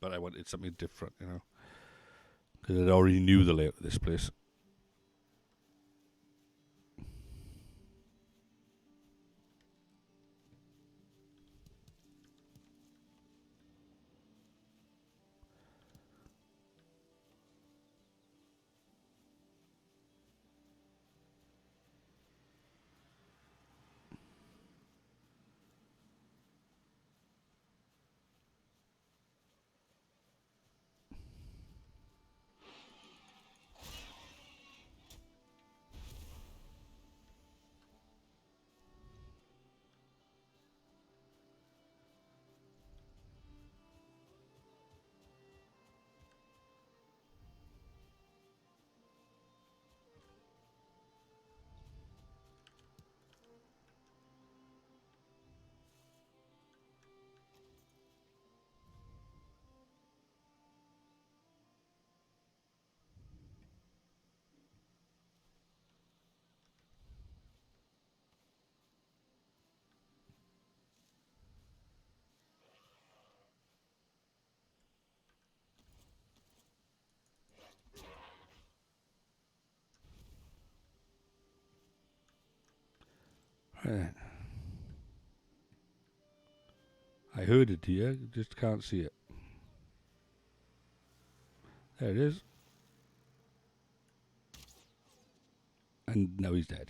Speaker 1: But I wanted something different, you know, because I already knew the layout of this place. Right. I heard it here, just can't see it. There it is. And now he's dead.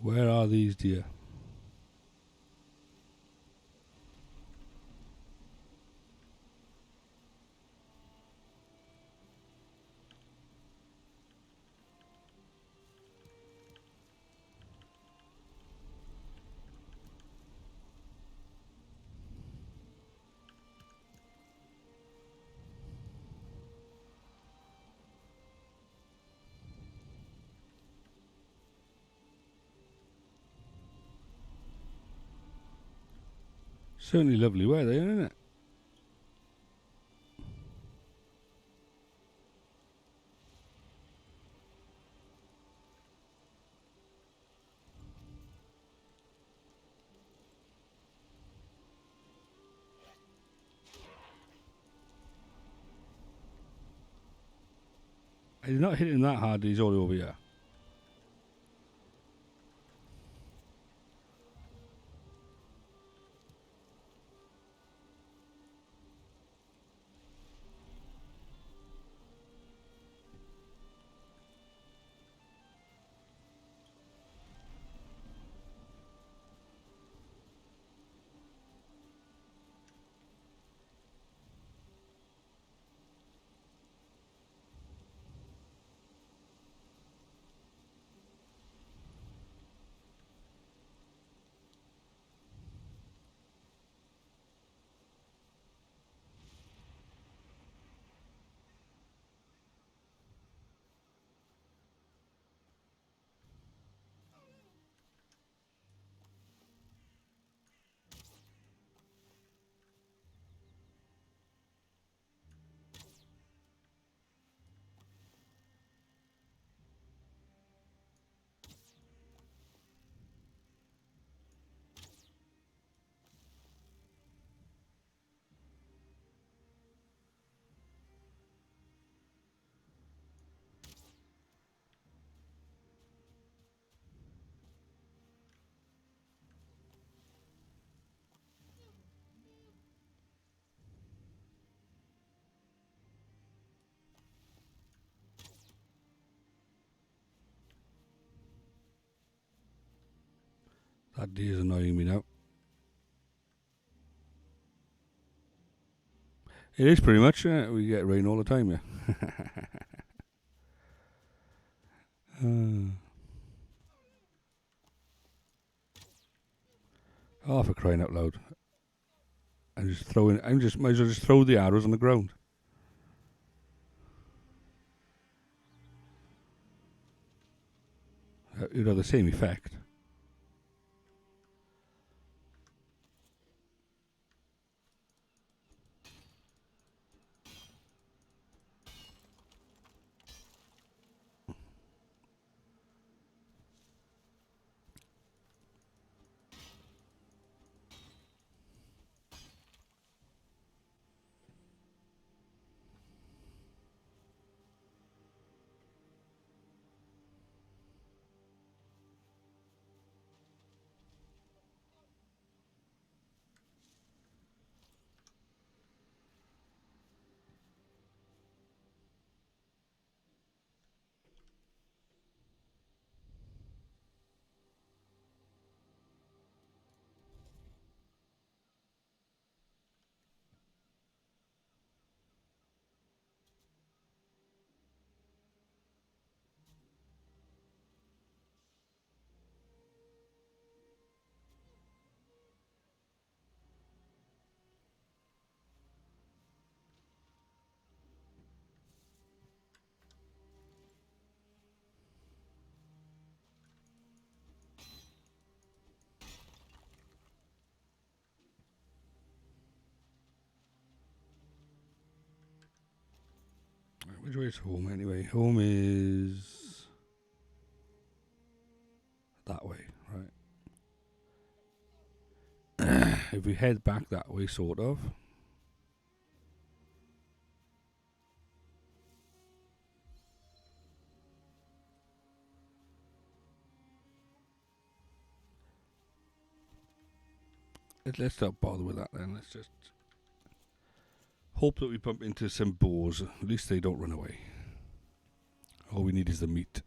Speaker 1: Where are these deer? Certainly lovely weather, isn't it? He's not hitting that hard. He's all over here. That deer's annoying me now. It is pretty much. We get rain all the time, yeah. Oh, for crying out loud! I'm just throwing. Might as well just throw the arrows on the ground. You'd have the same effect. Which way is home anyway? Home is that way, right? If we head back that way, sort of. Let's not bother with that then. Let's just hope that we bump into some boars. At least they don't run away. All we need is the meat.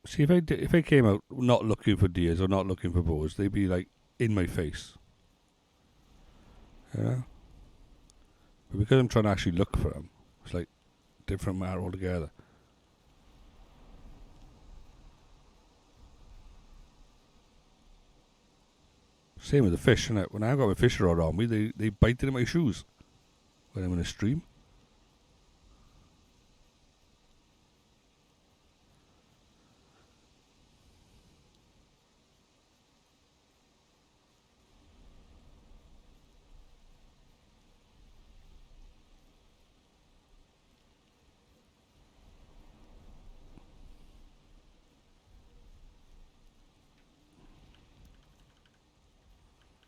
Speaker 1: See, if I came out not looking for deers or not looking for boars, they'd be like in my face. Yeah. But because I'm trying to actually look for them, it's like different matter altogether. Same with the fish, innit? When I got my fish rod on me, they bite into my shoes when I'm in a stream.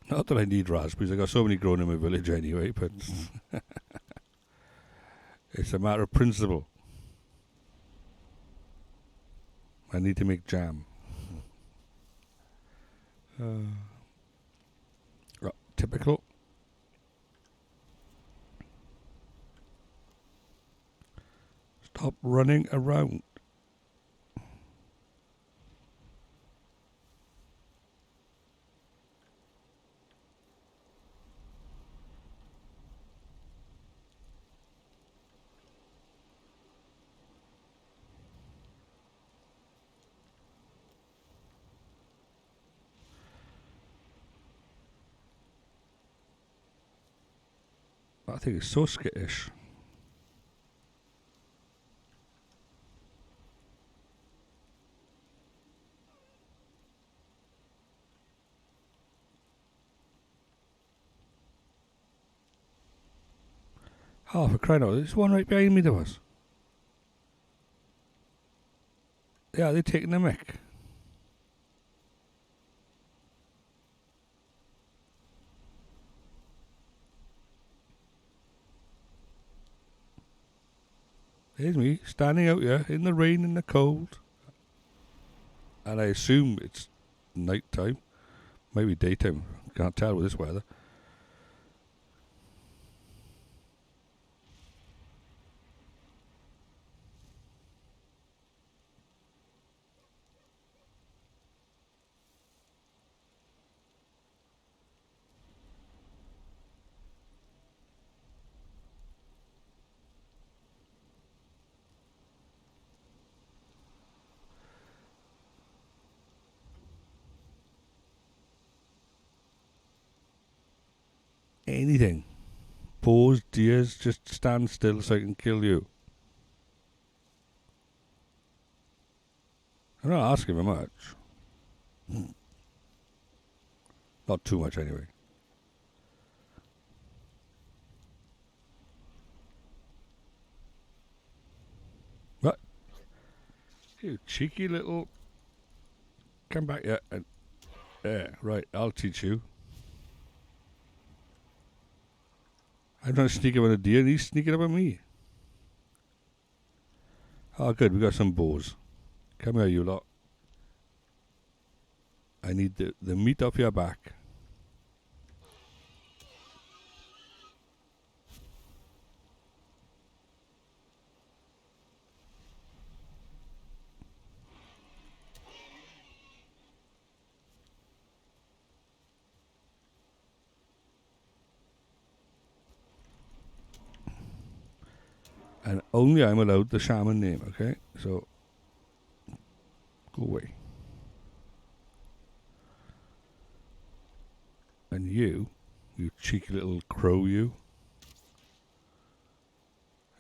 Speaker 1: Not that I need raspberries, I got so many grown in my village anyway, but it's a matter of principle. I need to make jam. Typical. Stop running around. I think it's so skittish. Oh, for crying out, there's one right behind me, there was. Yeah, they're taking the mick. There's me, standing out here in the rain and the cold. And I assume it's night time. Maybe daytime. Can't tell with this weather. Anything. Boars, deers, just stand still so I can kill you. I'm not asking for much. Not too much anyway. What? You cheeky little... Come back here and... There, right, I'll teach you. I'm trying to sneak up on a deer and he's sneaking up on me. Oh, good, we got some boars. Come here, you lot. I need the meat off your back. And only I'm allowed the shaman name, okay? So, go away. And you cheeky little crow, you.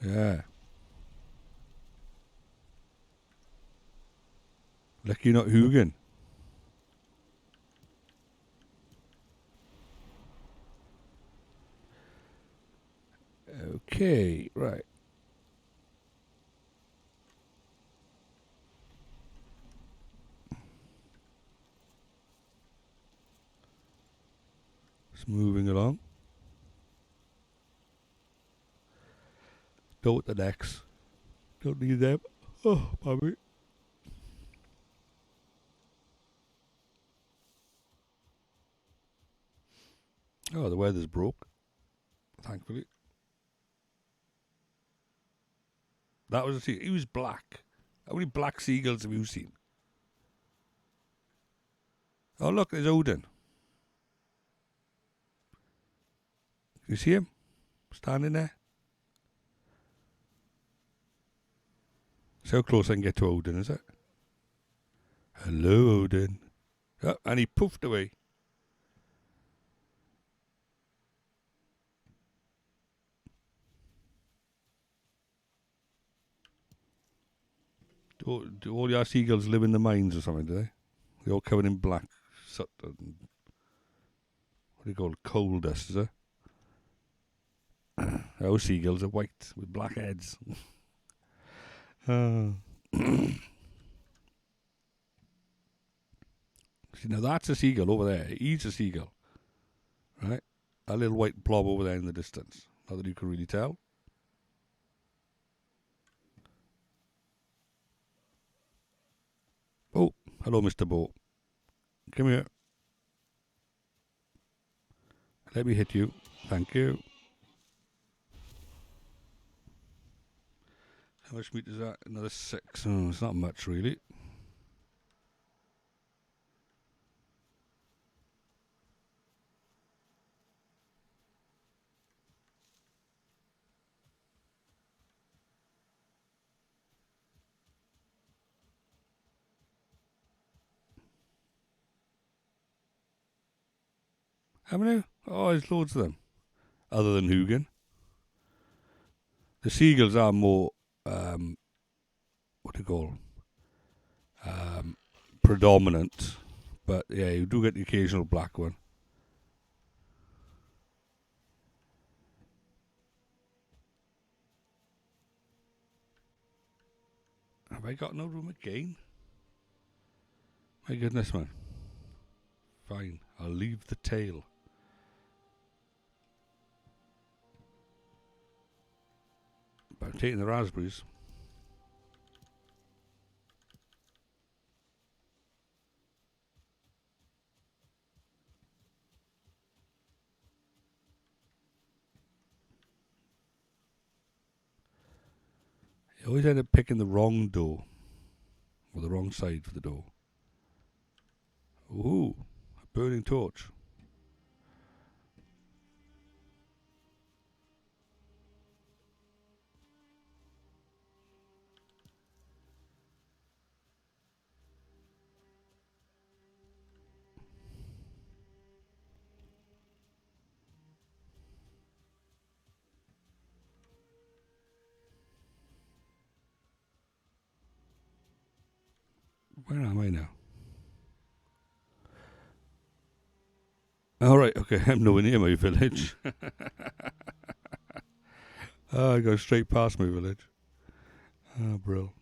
Speaker 1: Yeah. Lucky you're not Hugin. Okay, right. It's moving along. Don't the necks. Don't need them. Oh, Bobby. Oh, the weather's broke. Thankfully. That was a sea. He was black. How many black seagulls have you seen? Oh, look, there's Odin. You see him? Standing there? So how close I can get to Odin, is it? Hello, Odin. Oh, and he poofed away. Do all your seagulls live in the mines or something, do they? They're all covered in black soot and what do you call it? Coal dust, is it? Our seagulls are white with black heads. See, now that's a seagull over there. He's a seagull, right? A little white blob over there in the distance. Not that you can really tell. Oh, hello, Mr. Boat. Come here. Let me hit you. Thank you. How much meat is that? Another 6. Oh, it's not much, really. How many? Oh, there's loads of them. Other than Hugin. The seagulls are more, what do you call predominant. But yeah, you do get the occasional black one. Have I got no room again? My goodness, man. Fine, I'll leave the tail. But I'm taking the raspberries. You always end up picking the wrong door. Or the wrong side for the door. Ooh, a burning torch. Where am I now? Alright, okay, I'm nowhere near my village. I go straight past my village. Oh, bro.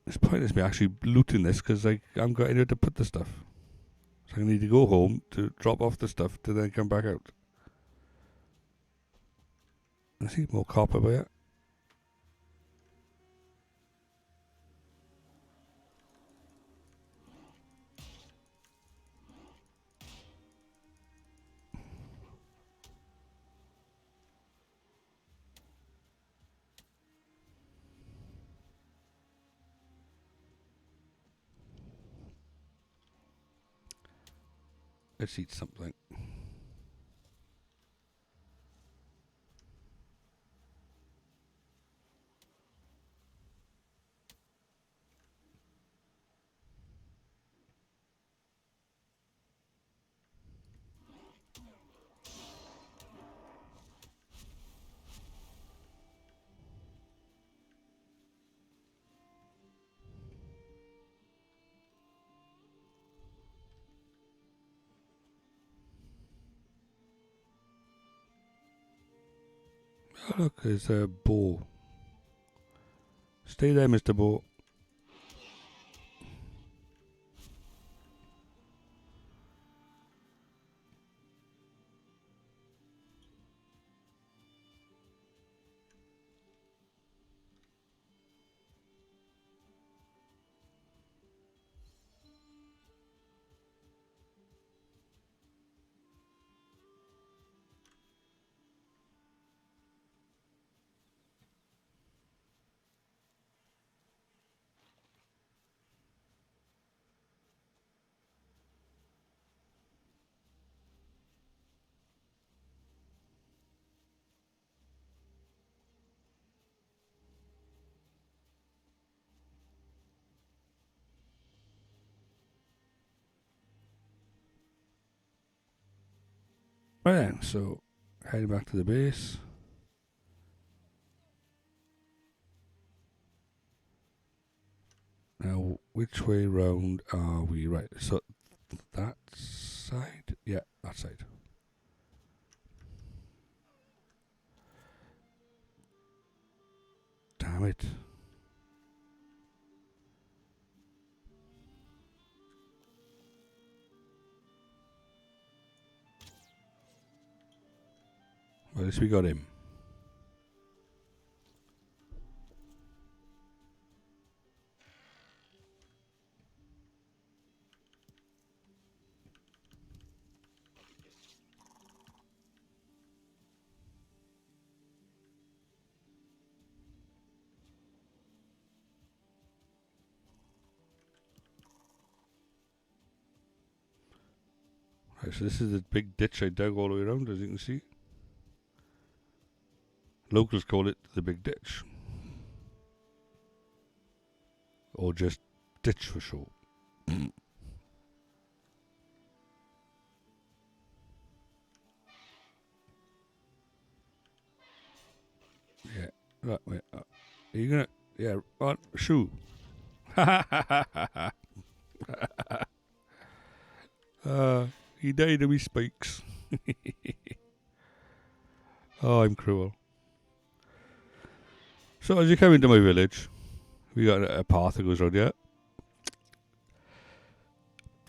Speaker 1: It's pointless me actually looting this because I haven't got anywhere to put the stuff. So I need to go home to drop off the stuff to then come back out. I see more copper by it. Let's eat something. Oh, look, there's a bow. Stay there, Mr. Bow. Right then, so heading back to the base. Now, which way round are we? Right, so that side? Yeah, that side. Damn it. Well, at least we got him. Right, so this is the big ditch I dug all the way around, as you can see. Locals call it the big ditch. Or just ditch for short. Yeah. Right, wait. Are you gonna... Yeah, on, shoot. He died of his spikes. Oh, I'm cruel. So as you come into my village, we got a path that goes around here.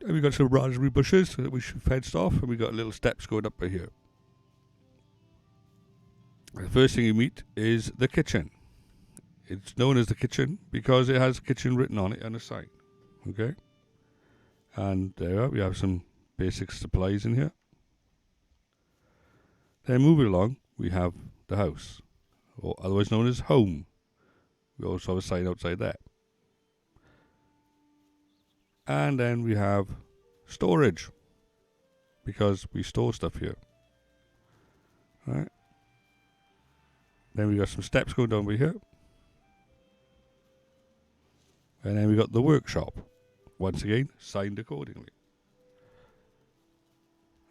Speaker 1: And we got some raspberry bushes that we fenced off, and we got little steps going up by here. The first thing you meet is the kitchen. It's known as the kitchen because it has kitchen written on it on the side. Okay? And there we are. We have some basic supplies in here. Then moving along, we have the house, or otherwise known as home. We also have a sign outside there. And then we have storage, because we store stuff here. Right. Then we got some steps going down by here. And then we got the workshop. Once again, signed accordingly.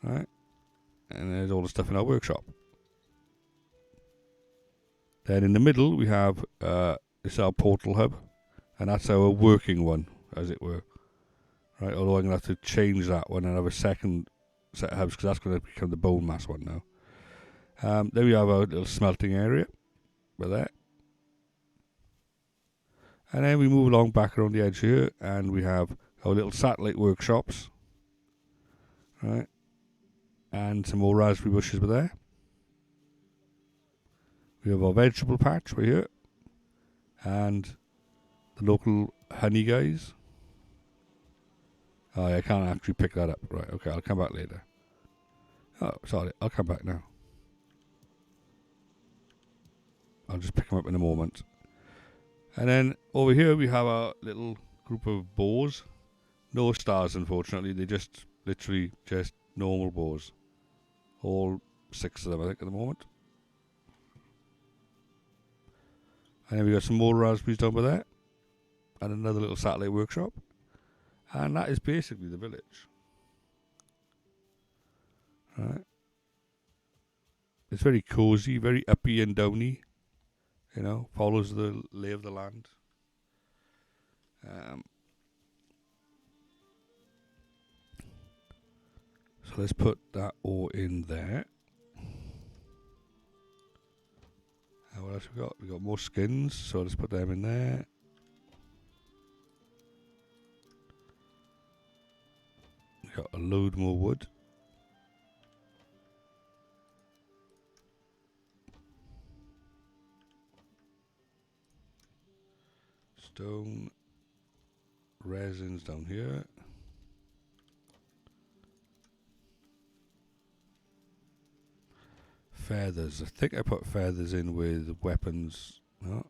Speaker 1: Right. And there's all the stuff in our workshop. Then in the middle we have this is our portal hub, and that's our working one, as it were. Right, although I'm going to have to change that one and have a second set of hubs, because that's going to become the bone mass one now. Then we have our little smelting area, right there. And then we move along back around the edge here, and we have our little satellite workshops. Right. And some more raspberry bushes were there. We have our vegetable patch right here. And the local honey guys. Oh, I can't actually pick that up. Right, okay, I'll come back later. Oh, sorry, I'll come back now. I'll just pick them up in a moment. And then over here we have our little group of boars. No stars, unfortunately. They're just literally just normal boars. All 6 of them, I think, at the moment. And then we got some more raspberries down by there. And another little satellite workshop. And that is basically the village. Right. It's very cozy, very uppy and downy. You know, follows the lay of the land. So let's put that all in there. And what else we got? We got more skins, so let's put them in there. We got a load more wood. Stone. Resins down here. Feathers. I think I put feathers in with weapons. No.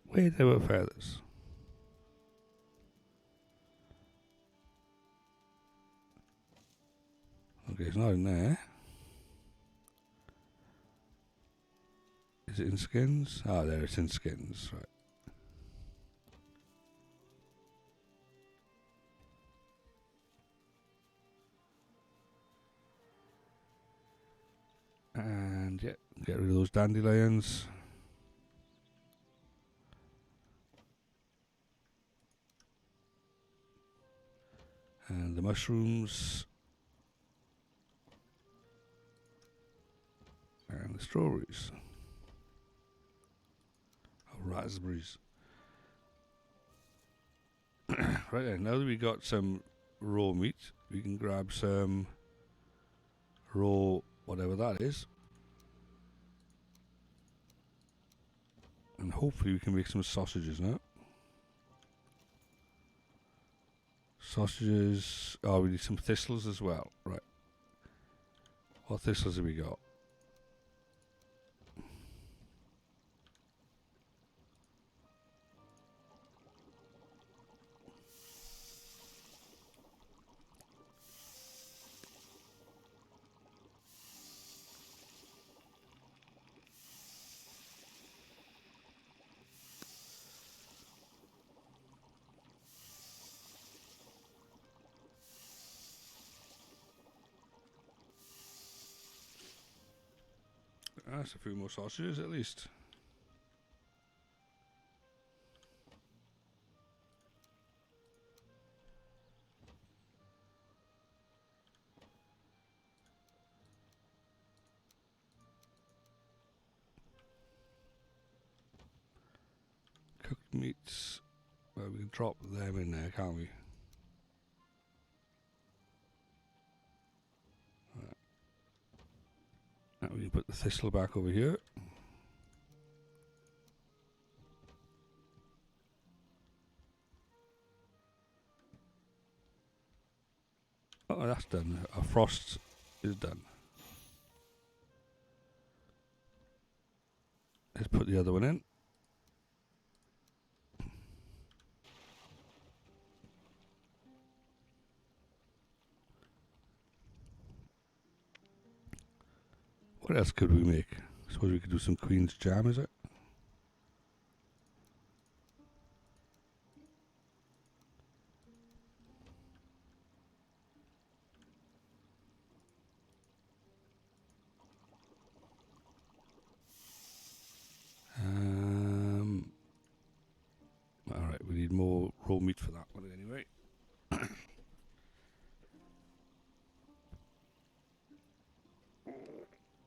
Speaker 1: Where there were feathers? Okay, it's not in there. Is it in skins? Ah, there it's in skins, right. And yeah, get rid of those dandelions. And the mushrooms. And the strawberries. Oh, raspberries. Right then, now that we got some raw meat, we can grab some raw whatever that is. And hopefully we can make some sausages now. Sausages. Oh, we need some thistles as well. Right. What thistles have we got? That's a few more sausages at least. Cooked meats. Well, we can drop them in there, can't we? Right. Now we can put the thistle back over here. Oh, that's done. Our frost is done. Let's put the other one in. What else could we make? Suppose we could do some Queen's jam, is it? Alright, we need more raw meat for that one anyway.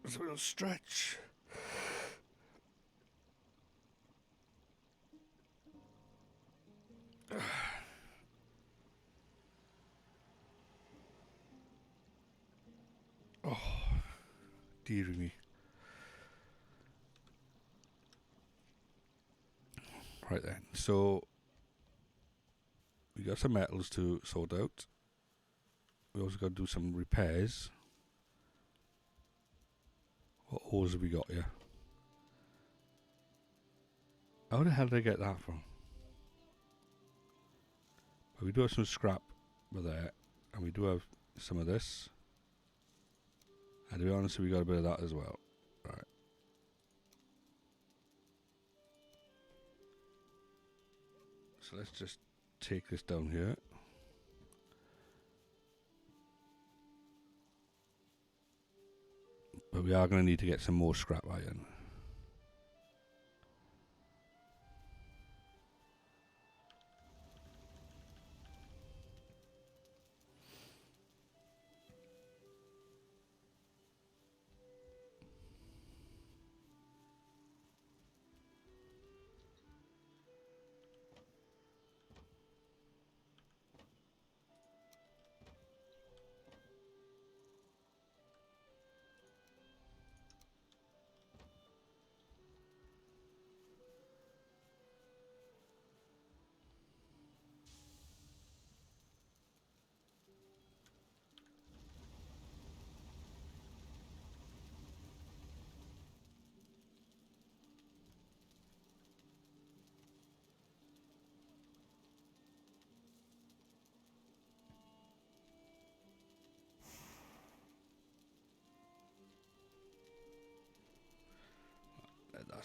Speaker 1: There's a little stretch. Oh, dearie me. Right then, so we got some metals to sort out. We also got to do some repairs. What ores have we got here? How the hell did I get that from? But we do have some scrap over there, and we do have some of this. And to be honest, we got a bit of that as well. Right. So let's just take this down here. But we are going to need to get some more scrap iron.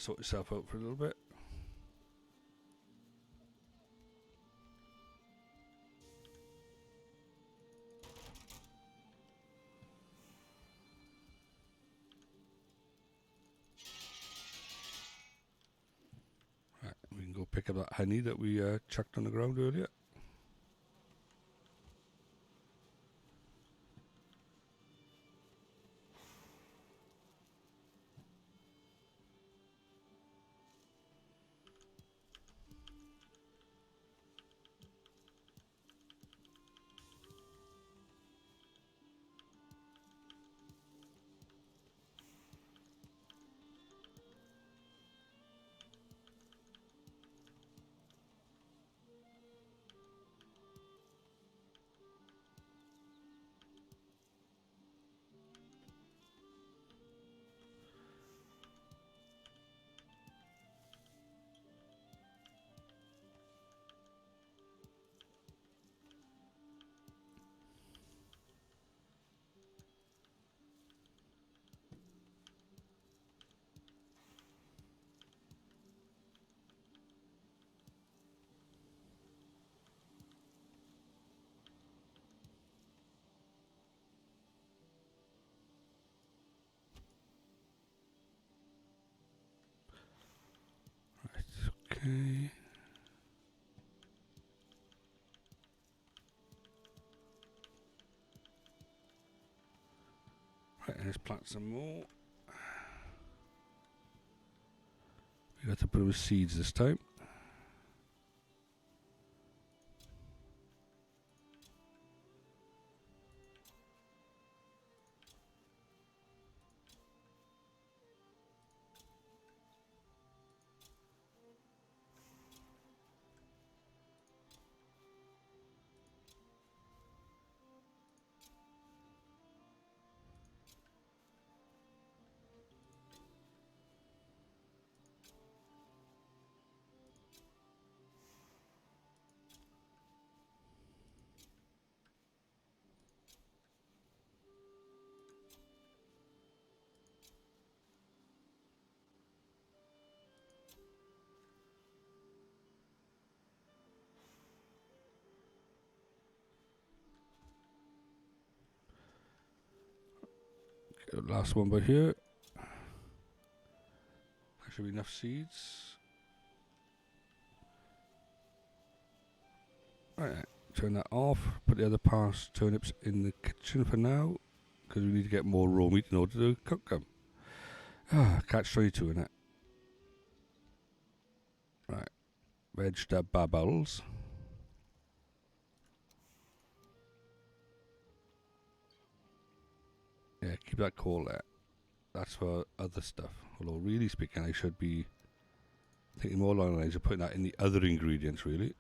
Speaker 1: sort yourself out for a little bit. Right, we can go pick up that honey that we chucked on the ground earlier. Okay. Right, let's plant some more. We got to put with seeds this time. Okay, last one by here. There should be enough seeds. Right, turn that off. Put the other parsed turnips in the kitchen for now, because we need to get more raw meat in order to cook them. Catch 22 in it. Right, vegetables. Yeah, keep that coal there. That's for other stuff. Although, really speaking, I should be thinking more along the lines of putting that in the other ingredients, really.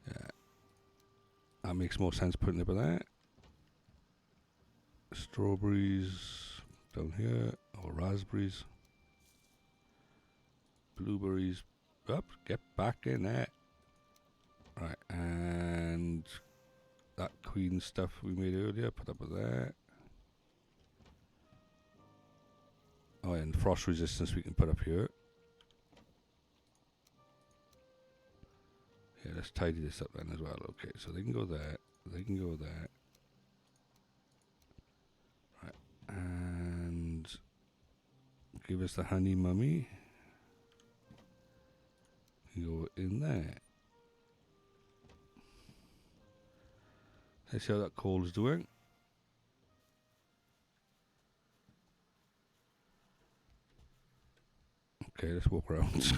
Speaker 1: Yeah. That makes more sense putting it by there. Strawberries down here, or raspberries. Blueberries up, get back in there. Right, and that queen stuff we made earlier, put up with there. Oh, and frost resistance we can put up here. Yeah, let's tidy this up then as well. Okay, so they can go there, they can go there. Right, and give us the honey mummy. Go in there. Let's see how that coal is doing. Okay, let's walk around.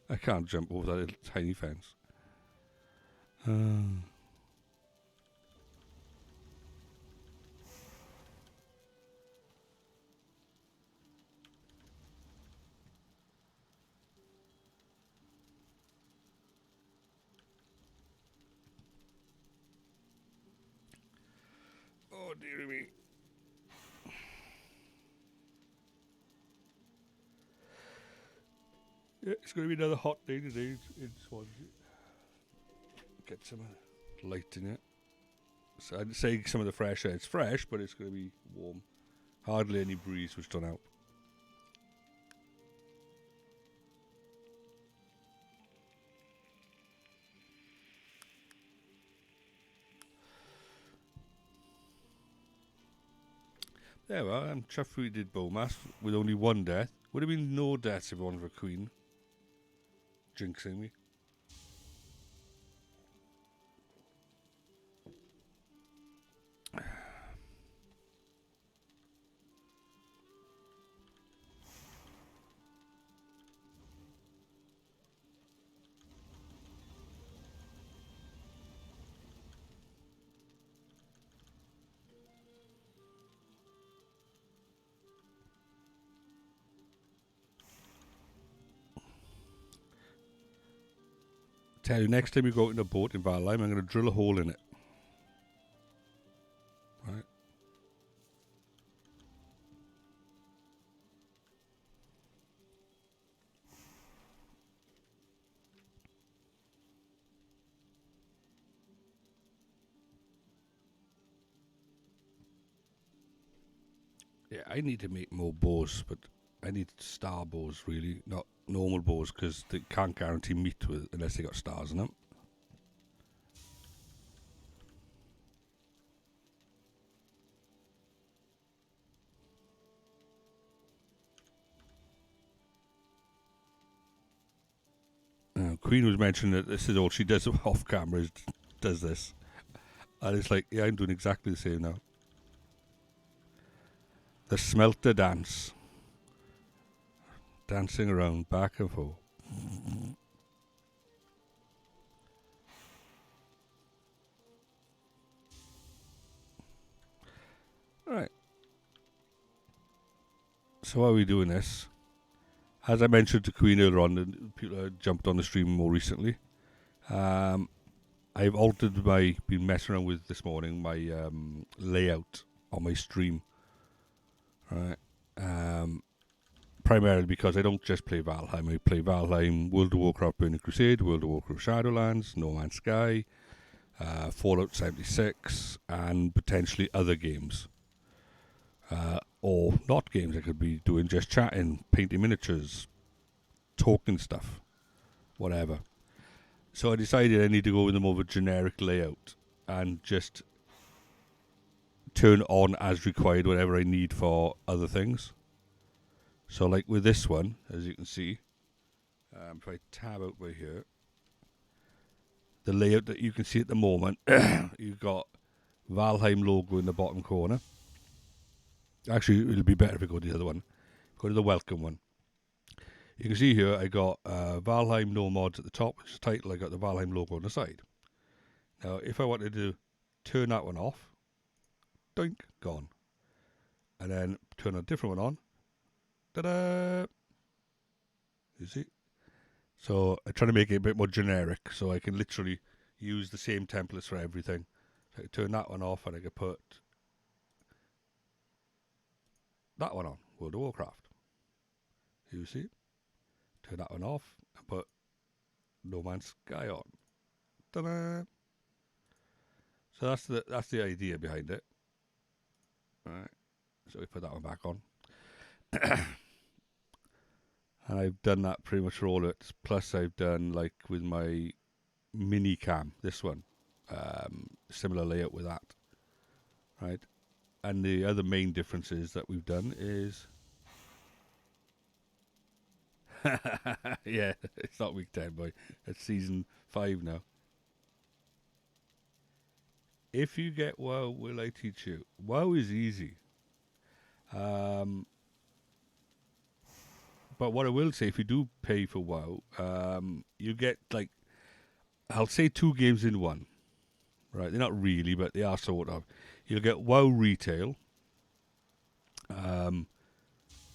Speaker 1: I can't jump over that little tiny fence. Oh, dear me. Yeah, it's going to be another hot day today in Swansea. Get some light in it. So I'd say some of the fresh air. It's fresh, but it's going to be warm. Hardly any breeze, which don't help. There we are. I'm chuffed we did Bowmass with only one death. Would have been no deaths if it wasn't for Queen. Jinxing me. Tell you, next time you go out in a boat in Valheim, I'm going to drill a hole in it. Right. Yeah, I need to make more bows, but I need star bows, really, not normal bows, because they can't guarantee meat with unless they got stars in them. Queen was mentioning that this is all she does off camera, is does this. And it's like, yeah, I'm doing exactly the same now. The smelter dance. Dancing around back and forth. Alright. So how are we doing this? As I mentioned to Queen earlier on, and people jumped on the stream more recently. I've altered been messing around with this morning, my layout on my stream. Right. Primarily because I don't just play Valheim. I play Valheim, World of Warcraft Burning Crusade, World of Warcraft Shadowlands, No Man's Sky, Fallout 76, and potentially other games. Or not games. I could be doing just chatting, painting miniatures, talking stuff, whatever. So I decided I need to go with a more of a generic layout and just turn on as required whatever I need for other things. So like with this one, as you can see, if I tab out by here, the layout that you can see at the moment, you've got Valheim logo in the bottom corner. Actually, it'll be better if I go to the other one. Go to the welcome one. You can see here I got Valheim no mods at the top, which is the title. I got the Valheim logo on the side. Now, if I wanted to turn that one off, doink, gone. And then turn a different one on. Ta-da! You see? So I try to make it a bit more generic, so I can literally use the same templates for everything. So I can turn that one off, and I can put that one on, World of Warcraft. You see? Turn that one off and put No Man's Sky on. Ta-da! So that's the idea behind it. Alright. So we put that one back on. And I've done that pretty much for all of it. Plus I've done like with my mini cam, this one. Similar layout with that. Right. And the other main differences that we've done is yeah, it's not week 10, boy. It's season 5 now. If you get WoW, will I teach you? WoW is easy. But what I will say, if you do pay for WoW, you get like, I'll say 2 games in one. Right, they're not really, but they are sort of. You'll get WoW Retail,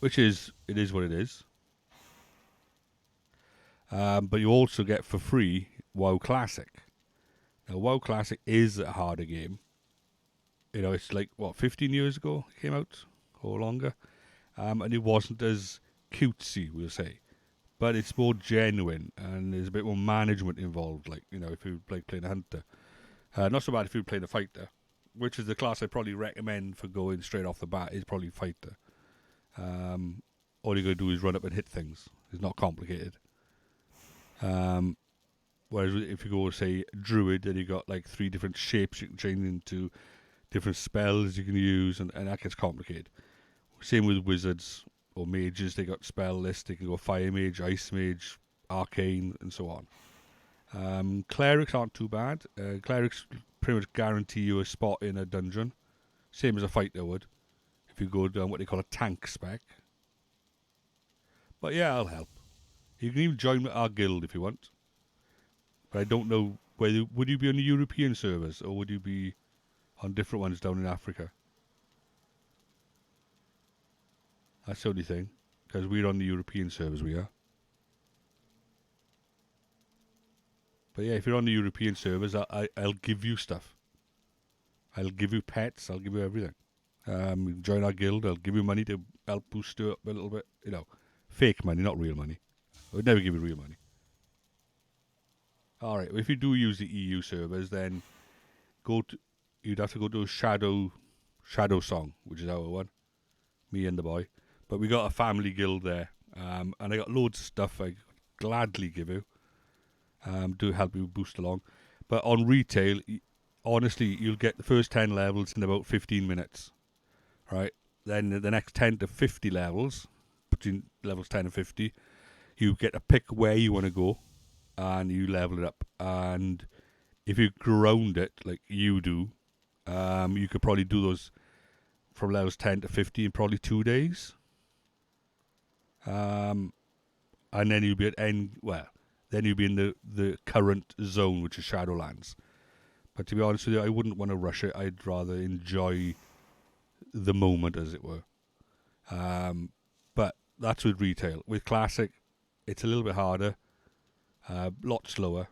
Speaker 1: which is, it is what it is. But you also get for free WoW Classic. Now, WoW Classic is a harder game. You know, it's like, 15 years ago it came out, or longer. And it wasn't as cutesy, we'll say. But it's more genuine, and there's a bit more management involved, like, you know, if you like playing a hunter. Not so bad if you're playing a fighter, which is the class I probably recommend for going straight off the bat, is probably fighter. All you got to do is run up and hit things. It's not complicated. Whereas if you go, say, druid, then you got like 3 different shapes you can change into, different spells you can use, and that gets complicated. Same with wizards or mages. They got spell lists. They can go fire mage, ice mage, arcane, and so on. Clerics aren't too bad. Clerics pretty much guarantee you a spot in a dungeon, same as a fighter would, if you go down what they call a tank spec. But yeah, I'll help. You can even join our guild if you want. But I don't know whether would you be on the European servers or would you be on different ones down in Africa. That's the only thing, because we're on the European servers. We are. But yeah, if you're on the European servers, I'll give you stuff. I'll give you pets. I'll give you everything. You can join our guild. I'll give you money to help boost you up a little bit. You know, fake money, not real money. I would never give you real money. All right. Well, if you do use the EU servers, then you'd have to go to a Shadow Song, which is our one. Me and the boy. But we got a family guild there, and I got loads of stuff I gladly give you. To help you boost along. But on retail, honestly, you'll get the first 10 levels in about 15 minutes. Right? Then the next 10 to 50 levels, between levels 10 and 50, you get to pick where you want to go, and you level it up. And if you ground it like you do, you could probably do those from levels 10 to 50 in probably 2 days. And then you'll be at then you'll be in the current zone, which is Shadowlands. But to be honest with you, I wouldn't want to rush it. I'd rather enjoy the moment, as it were. But that's with retail. With Classic, it's a little bit harder, a lot slower.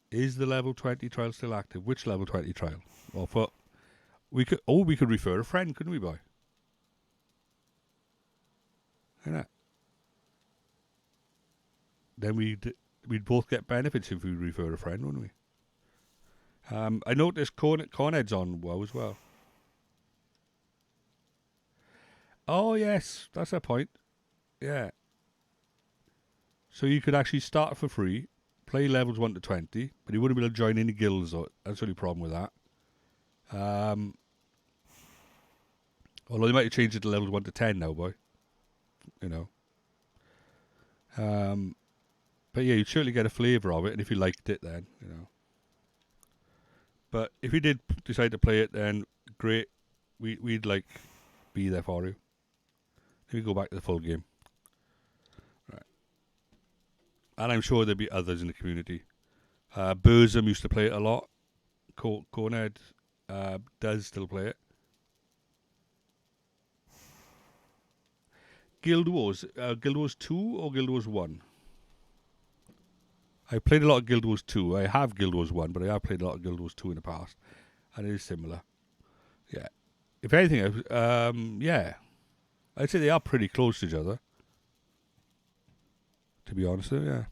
Speaker 1: Is the level 20 trial still active? Which level 20 trial? Well, we could refer a friend, couldn't we, boy? Yeah. Then we'd both get benefits if we refer a friend, wouldn't we? I noticed Cornhead's on WoW as well. Oh yes, that's a point. Yeah. So you could actually start for free, play levels 1 to 20, but you wouldn't be able to join any guilds. That's the only problem with that. Although they might have changed it to levels 1 to 10 now, boy. You know. But yeah, you'd certainly get a flavour of it, and if you liked it, then, you know. But if you did decide to play it, then great. We'd like be there for you. Let me go back to the full game. Right. And I'm sure there'll be others in the community. Burzum used to play it a lot. Cornhead does still play it. Guild Wars 2 or Guild Wars 1? I played a lot of Guild Wars 2. I have Guild Wars 1, but I have played a lot of Guild Wars 2 in the past. And it is similar. Yeah. If anything, yeah. I'd say they are pretty close to each other. To be honest, yeah.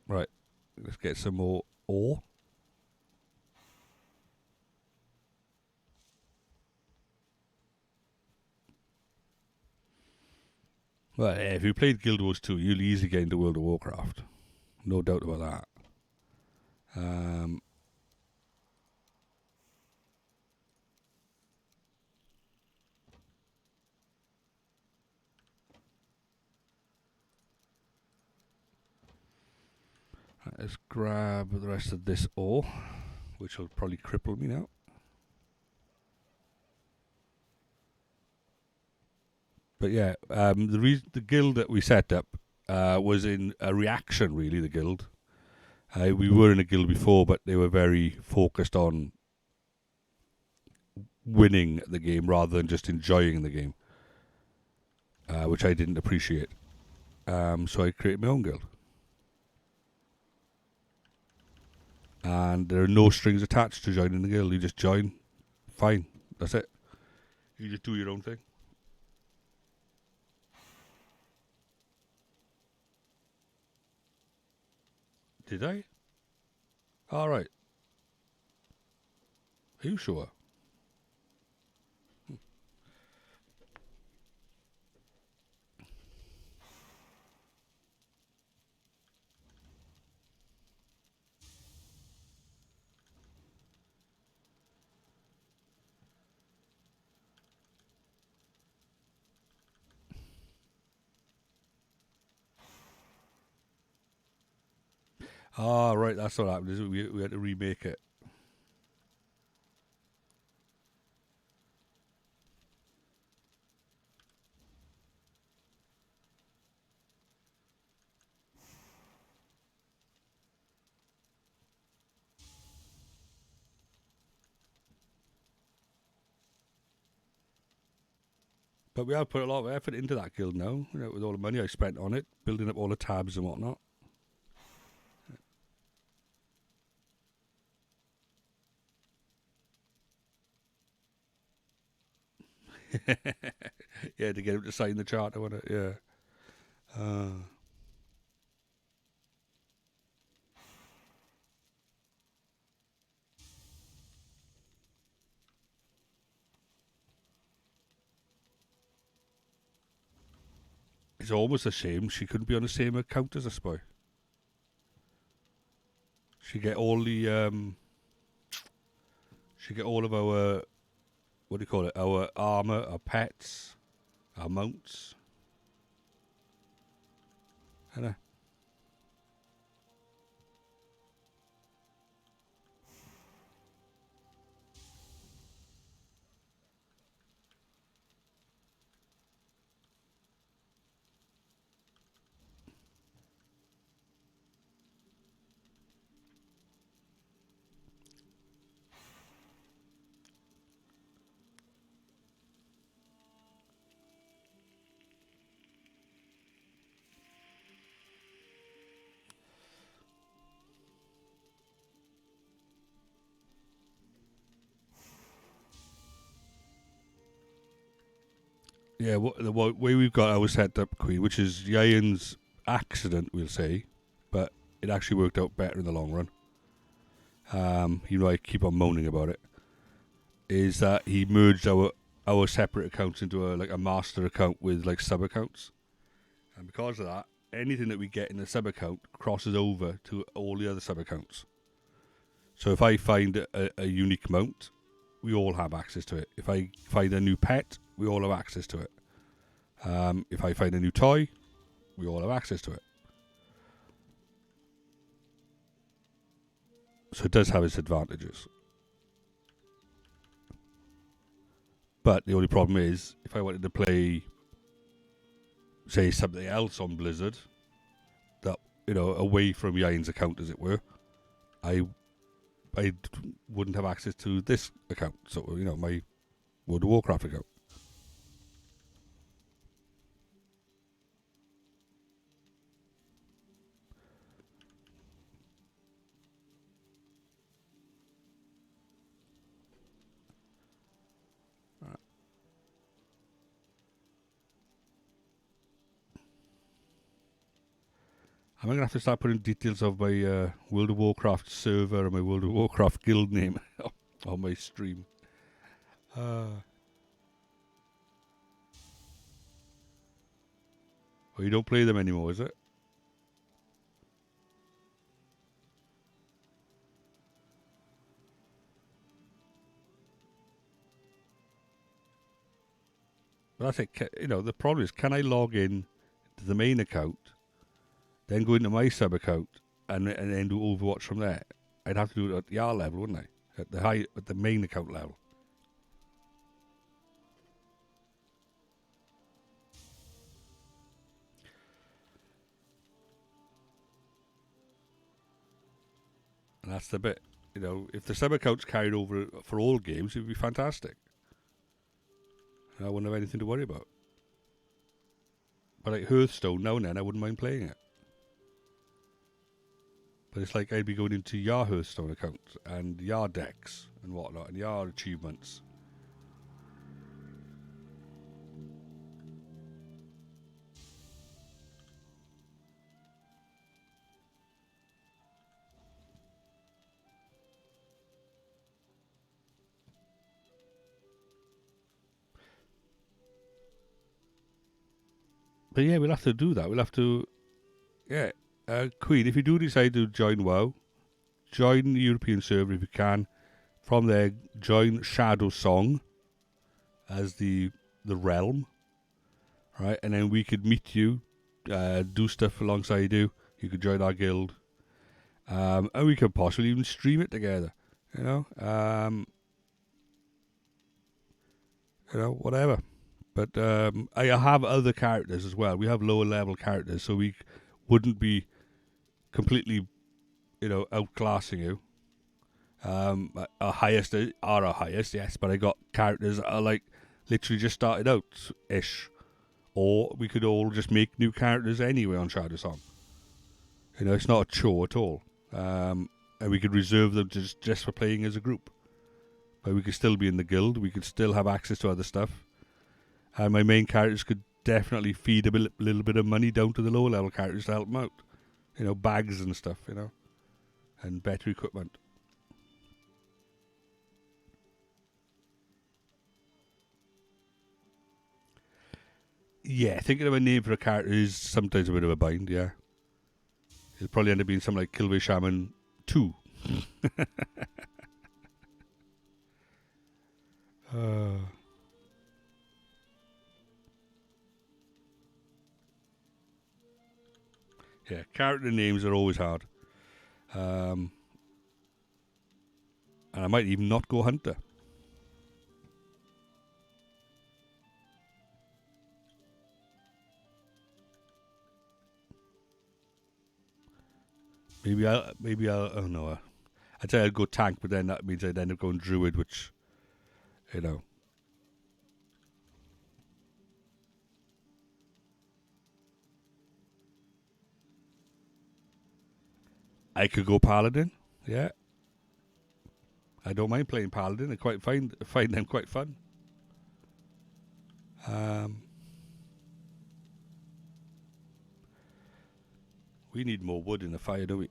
Speaker 1: Right. Let's get some more ore. Well, yeah, if you played Guild Wars 2, you'll easily get into World of Warcraft. No doubt about that. Let's grab the rest of this ore, which will probably cripple me now. But yeah, the guild that we set up was in a reaction, really, the guild. We were in a guild before, but they were very focused on winning the game rather than just enjoying the game, which I didn't appreciate. So I created my own guild. And there are no strings attached to joining the guild. You just join, fine, that's it. You just do your own thing. Did I? All right. Are you sure? Ah, right, that's what happened. Is it? We had to remake it. But we have put a lot of effort into that guild now, with all the money I spent on it, building up all the tabs and whatnot. Yeah, to get him to sign the charter, wasn't it? Yeah. Uh, it's almost a shame she couldn't be on the same account as a spy. She get all the she get all of our, what do you call it? Our armor, our pets, our mounts. And yeah, the way we've got our setup, Queen, which is Yayan's accident, we'll say, but it actually worked out better in the long run. I keep on moaning about it. Is that he merged our separate accounts into a master account with like sub accounts, and because of that, anything that we get in the sub account crosses over to all the other sub accounts. So if I find a unique mount, we all have access to it. If I find a new pet, we all have access to it. If I find a new toy, we all have access to it. So it does have its advantages. But the only problem is, if I wanted to play, say, something else on Blizzard, that, away from Yain's account, as it were, I wouldn't have access to this account. So, my World of Warcraft account. I'm going to have to start putting details of my World of Warcraft server and my World of Warcraft guild name on my stream. Oh, you don't play them anymore, is it? But that's it. The problem is, can I log in to the main account, then go into my sub account, and then do Overwatch from there? I'd have to do it at the R level, wouldn't I? At the main account level. And that's the bit. If the sub account's carried over for all games, it would be fantastic. I wouldn't have anything to worry about. But like Hearthstone, now and then I wouldn't mind playing it. But it's like I'd be going into your Hearthstone account and your decks and whatnot and your achievements. But yeah, we'll have to do that. We'll have to, yeah. Queen, if you do decide to join WoW, join the European server if you can. From there, join Shadow Song as the realm, right? And then we could meet you, do stuff alongside you. You could join our guild, And we could possibly even stream it together. You know, whatever. But I have other characters as well. We have lower level characters, so we wouldn't be completely, outclassing you. Our highest are our highest, yes, but I got characters that are like literally just started out ish. Or we could all just make new characters anyway on Shadow Song. It's not a chore at all. And we could reserve them just for playing as a group. But we could still be in the guild. We could still have access to other stuff. And my main characters could definitely feed a little bit of money down to the lower level characters to help them out. Bags and stuff, and better equipment. Yeah, thinking of a name for a character is sometimes a bit of a bind, yeah. It'll probably end up being something like Kilveyshaman 2. Yeah, character names are always hard. And I might even not go Hunter. Maybe I'll, oh no. I'd say I'd go tank, but then that means I'd end up going druid, which, I could go paladin, yeah. I don't mind playing paladin. I quite find them quite fun. We need more wood in the fire, don't we?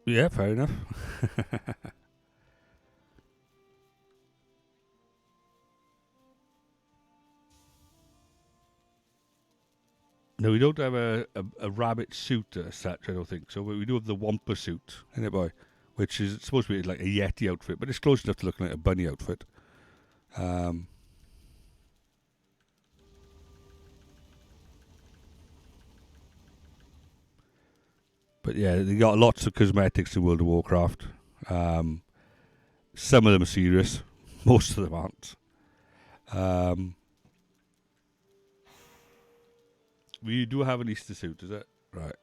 Speaker 1: Yeah, fair enough. No, we don't have a rabbit suit as such, I don't think so. But we do have the Wampa suit, innit, boy? Which is supposed to be like a Yeti outfit, but it's close enough to looking like a bunny outfit. But yeah, they got lots of cosmetics in World of Warcraft. Some of them are serious, most of them aren't. We do have an Easter suit, is it? Right.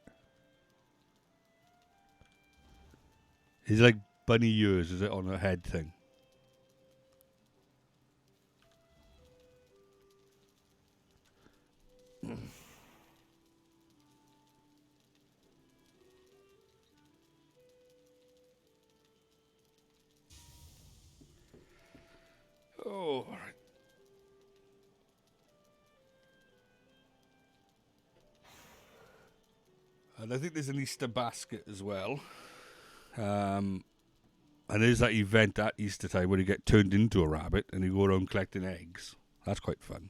Speaker 1: It's like bunny ears, is it, on a head thing? Oh, all right. And I think there's an Easter basket as well. And there's that event at Easter time where you get turned into a rabbit and you go around collecting eggs. That's quite fun.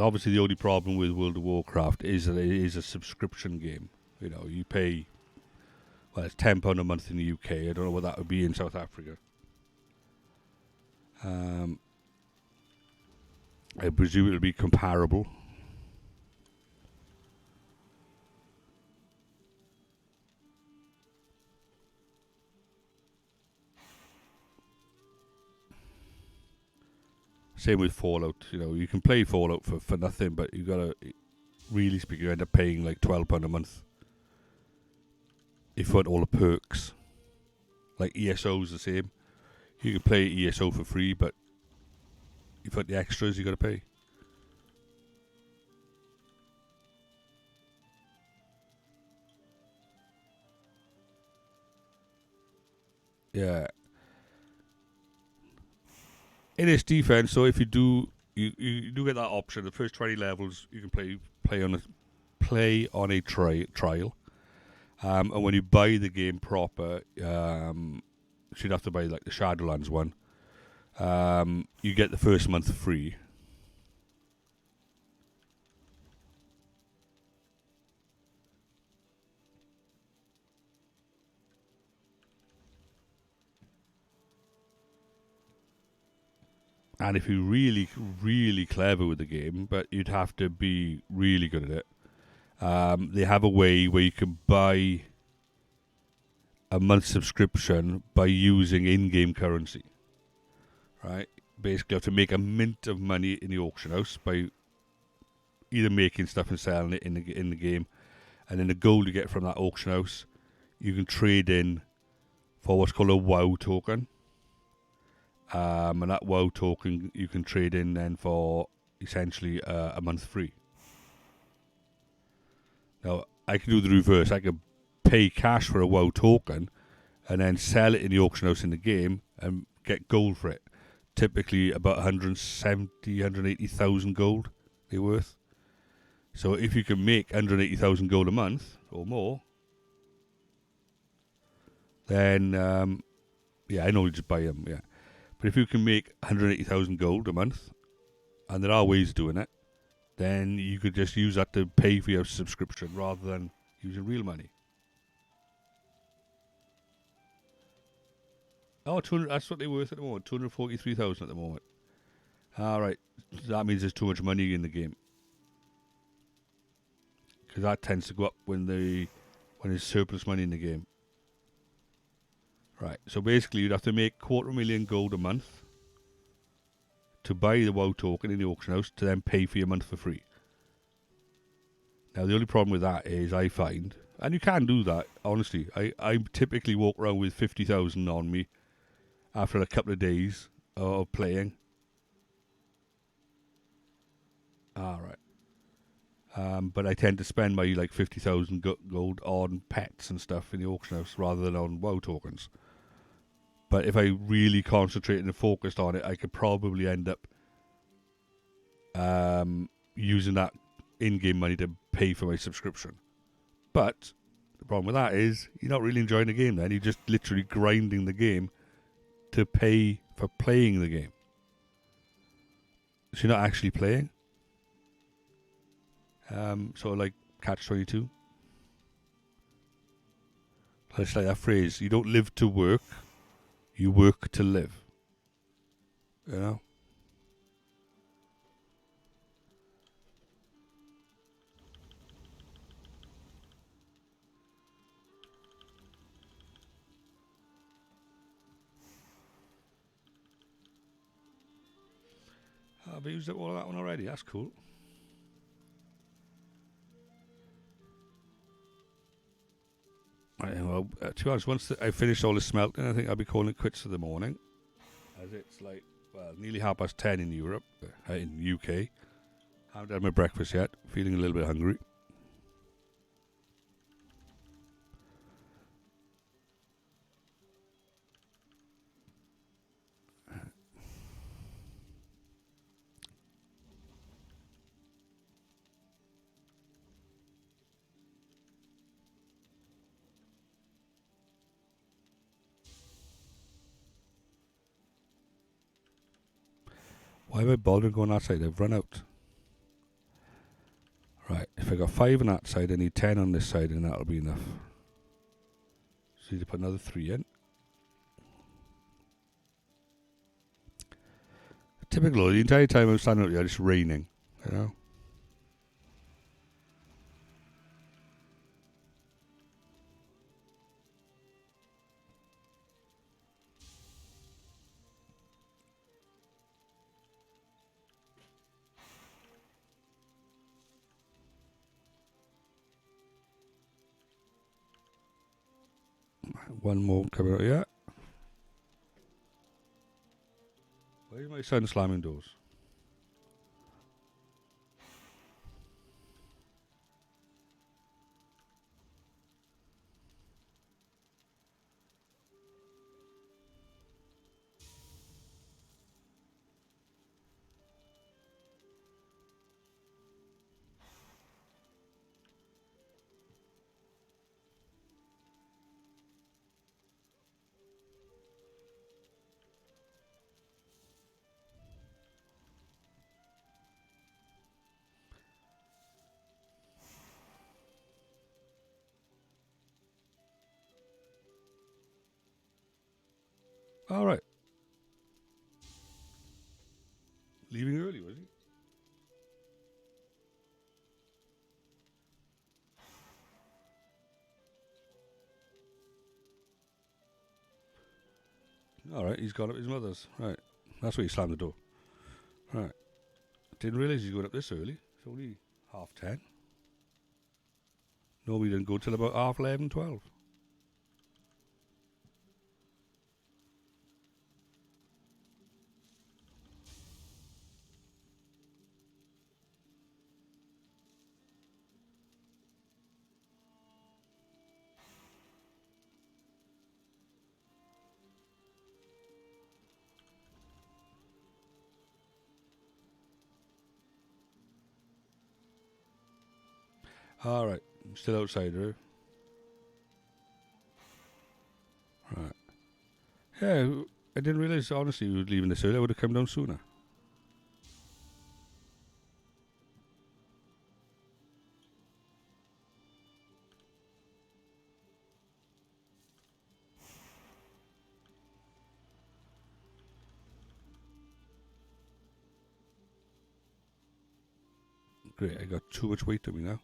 Speaker 1: Obviously, the only problem with World of Warcraft is that it is a subscription game. You pay, well, it's £10 a month in the UK. I don't know what that would be in South Africa. I presume it'll be comparable. Same with Fallout. You can play Fallout for nothing, but you gotta, really speaking, you end up paying like £12 a month if you want all the perks. Like ESO's the same. You can play ESO for free, but if you want the extras, you gotta pay. Yeah. In its defense, so if you do, you do get that option. The first 20 levels you can play on a trial. And when you buy the game proper, so you'd have to buy like the Shadowlands one. You get the first month free. And if you're really, really clever with the game, but you'd have to be really good at it, they have a way where you can buy a month subscription by using in-game currency. Right? Basically, you have to make a mint of money in the auction house by either making stuff and selling it in the game, and then the gold you get from that auction house, you can trade in for what's called a WoW token. And that WoW token you can trade in then for essentially a month free. Now, I can do the reverse. I can pay cash for a WoW token and then sell it in the auction house in the game and get gold for it. Typically about 170, 180,000 gold they're worth. So if you can make 180,000 gold a month or more, then, I know you just buy them, yeah. But if you can make 180,000 gold a month, and there are ways of doing it, then you could just use that to pay for your subscription rather than using real money. Oh, 200, that's what they're worth at the moment. 243,000 at the moment. Alright, that means there's too much money in the game. Because that tends to go up when there's surplus money in the game. Right, so basically you'd have to make 250,000 gold a month to buy the WoW token in the auction house to then pay for your month for free. Now the only problem with that is I find, and you can do that, honestly, I typically walk around with 50,000 on me after a couple of days of playing. Alright. But I tend to spend my 50,000 gold on pets and stuff in the auction house rather than on WoW tokens. But if I really concentrated and focused on it, I could probably end up using that in-game money to pay for my subscription. But the problem with that is you're not really enjoying the game then. You're just literally grinding the game to pay for playing the game. So you're not actually playing. Sort of like Catch-22. It's like that phrase, you don't live to work, you work to live. You know? I've used all of that one already, that's cool. Well, to be honest, once I finish all the smelting, I think I'll be calling it quits for the morning. As it's nearly 10:30 in Europe, in UK. Haven't had my breakfast yet, feeling a little bit hungry. Why have I bothered going that side? I've run out. Right, if I got 5 on that side, I need 10 on this side, and that'll be enough. So you need to put another 3 in. Typical, the entire time I was standing out here, it's raining, you know? One more coming out here. Where's my son slamming doors? All right. Leaving early, was he? All right, he's gone up his mother's. Right. That's where he slammed the door. Right. Didn't realise he's going up this early. It's only 10:30. Normally didn't go till about 11:30, 12. All right. Still outside, right? Right. Yeah, I didn't realise, honestly, he was leaving this early. I would have come down sooner. Great, I got too much weight on me now.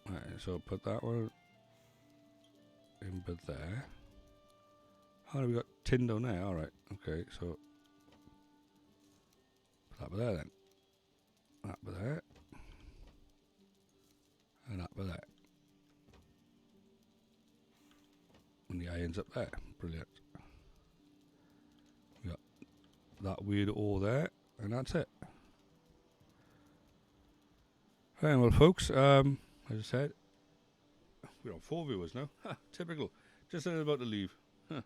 Speaker 1: Right, so put that one in there. Oh, we got tin down there. All right. Okay, so put that there then. That there. And that there. And the iron's up there. Brilliant. We got that weird ore there, and that's it. Right, well, folks, as I said, we're on 4 viewers now. Ha, typical. Just about to leave. Huh.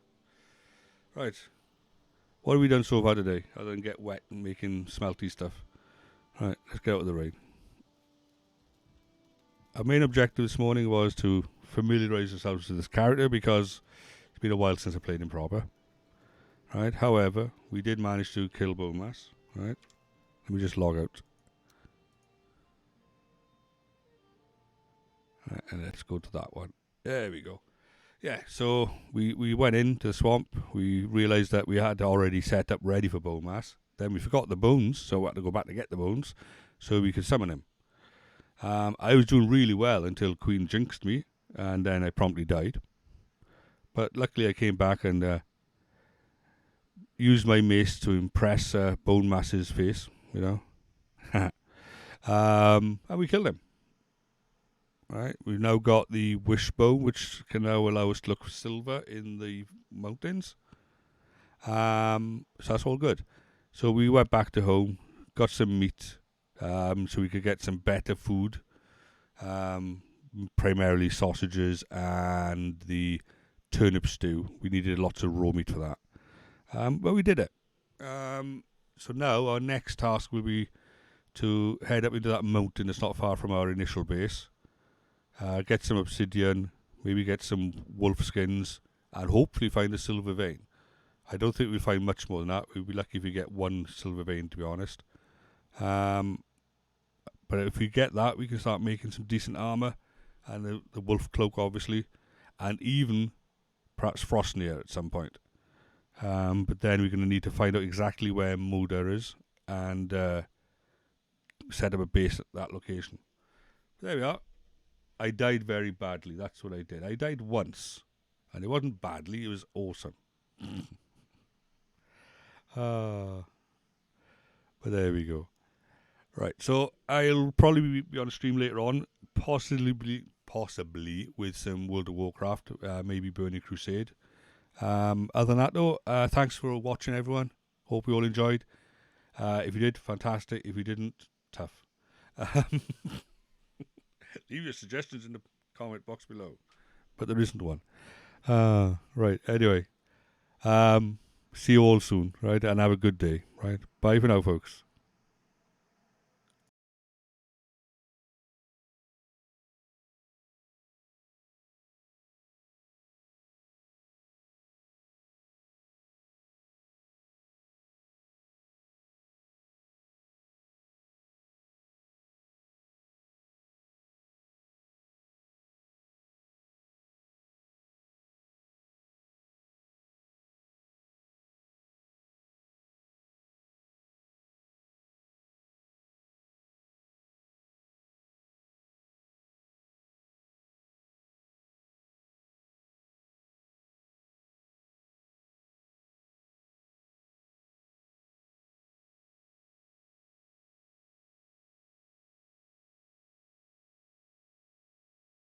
Speaker 1: Right. What have we done so far today, other than get wet and making smelty stuff? Right, let's get out of the rain. Our main objective this morning was to familiarise ourselves with this character because it's been a while since I played him proper. Right, however, we did manage to kill Bone Mass. Right, let me just log out. Right, and let's go to that one. There we go. Yeah, so we went into the swamp. We realised that we had already set up ready for Bone Mass. Then we forgot the bones, so we had to go back to get the bones so we could summon him. I was doing really well until Queen jinxed me, and then I promptly died. But luckily I came back and used my mace to impress Bone Mass's face, you know. And we killed him. Right, we've now got the wishbone, which can now allow us to look for silver in the mountains. So that's all good. So we went back to home, got some meat, so we could get some better food, primarily sausages and the turnip stew. We needed lots of raw meat for that. But we did it. So now our next task will be to head up into that mountain that's not far from our initial base. Get some obsidian, maybe get some wolf skins, and hopefully find a silver vein. I don't think we'll find much more than that. We'll be lucky if we get one silver vein, to be honest. But if we get that, we can start making some decent armour, and the wolf cloak, obviously, and even perhaps Frostnir at some point. But then we're going to need to find out exactly where Moda is and set up a base at that location. There we are. I died very badly. That's what I did. I died once. And it wasn't badly. It was awesome. But there we go. Right. So I'll probably be on a stream later on. Possibly with some World of Warcraft. Maybe Burning Crusade. Other than that, though, thanks for watching, everyone. Hope you all enjoyed. If you did, fantastic. If you didn't, tough. Leave your suggestions in the comment box below. But there isn't one. Right, anyway. See you all soon, right? And have a good day, right? Bye for now, folks.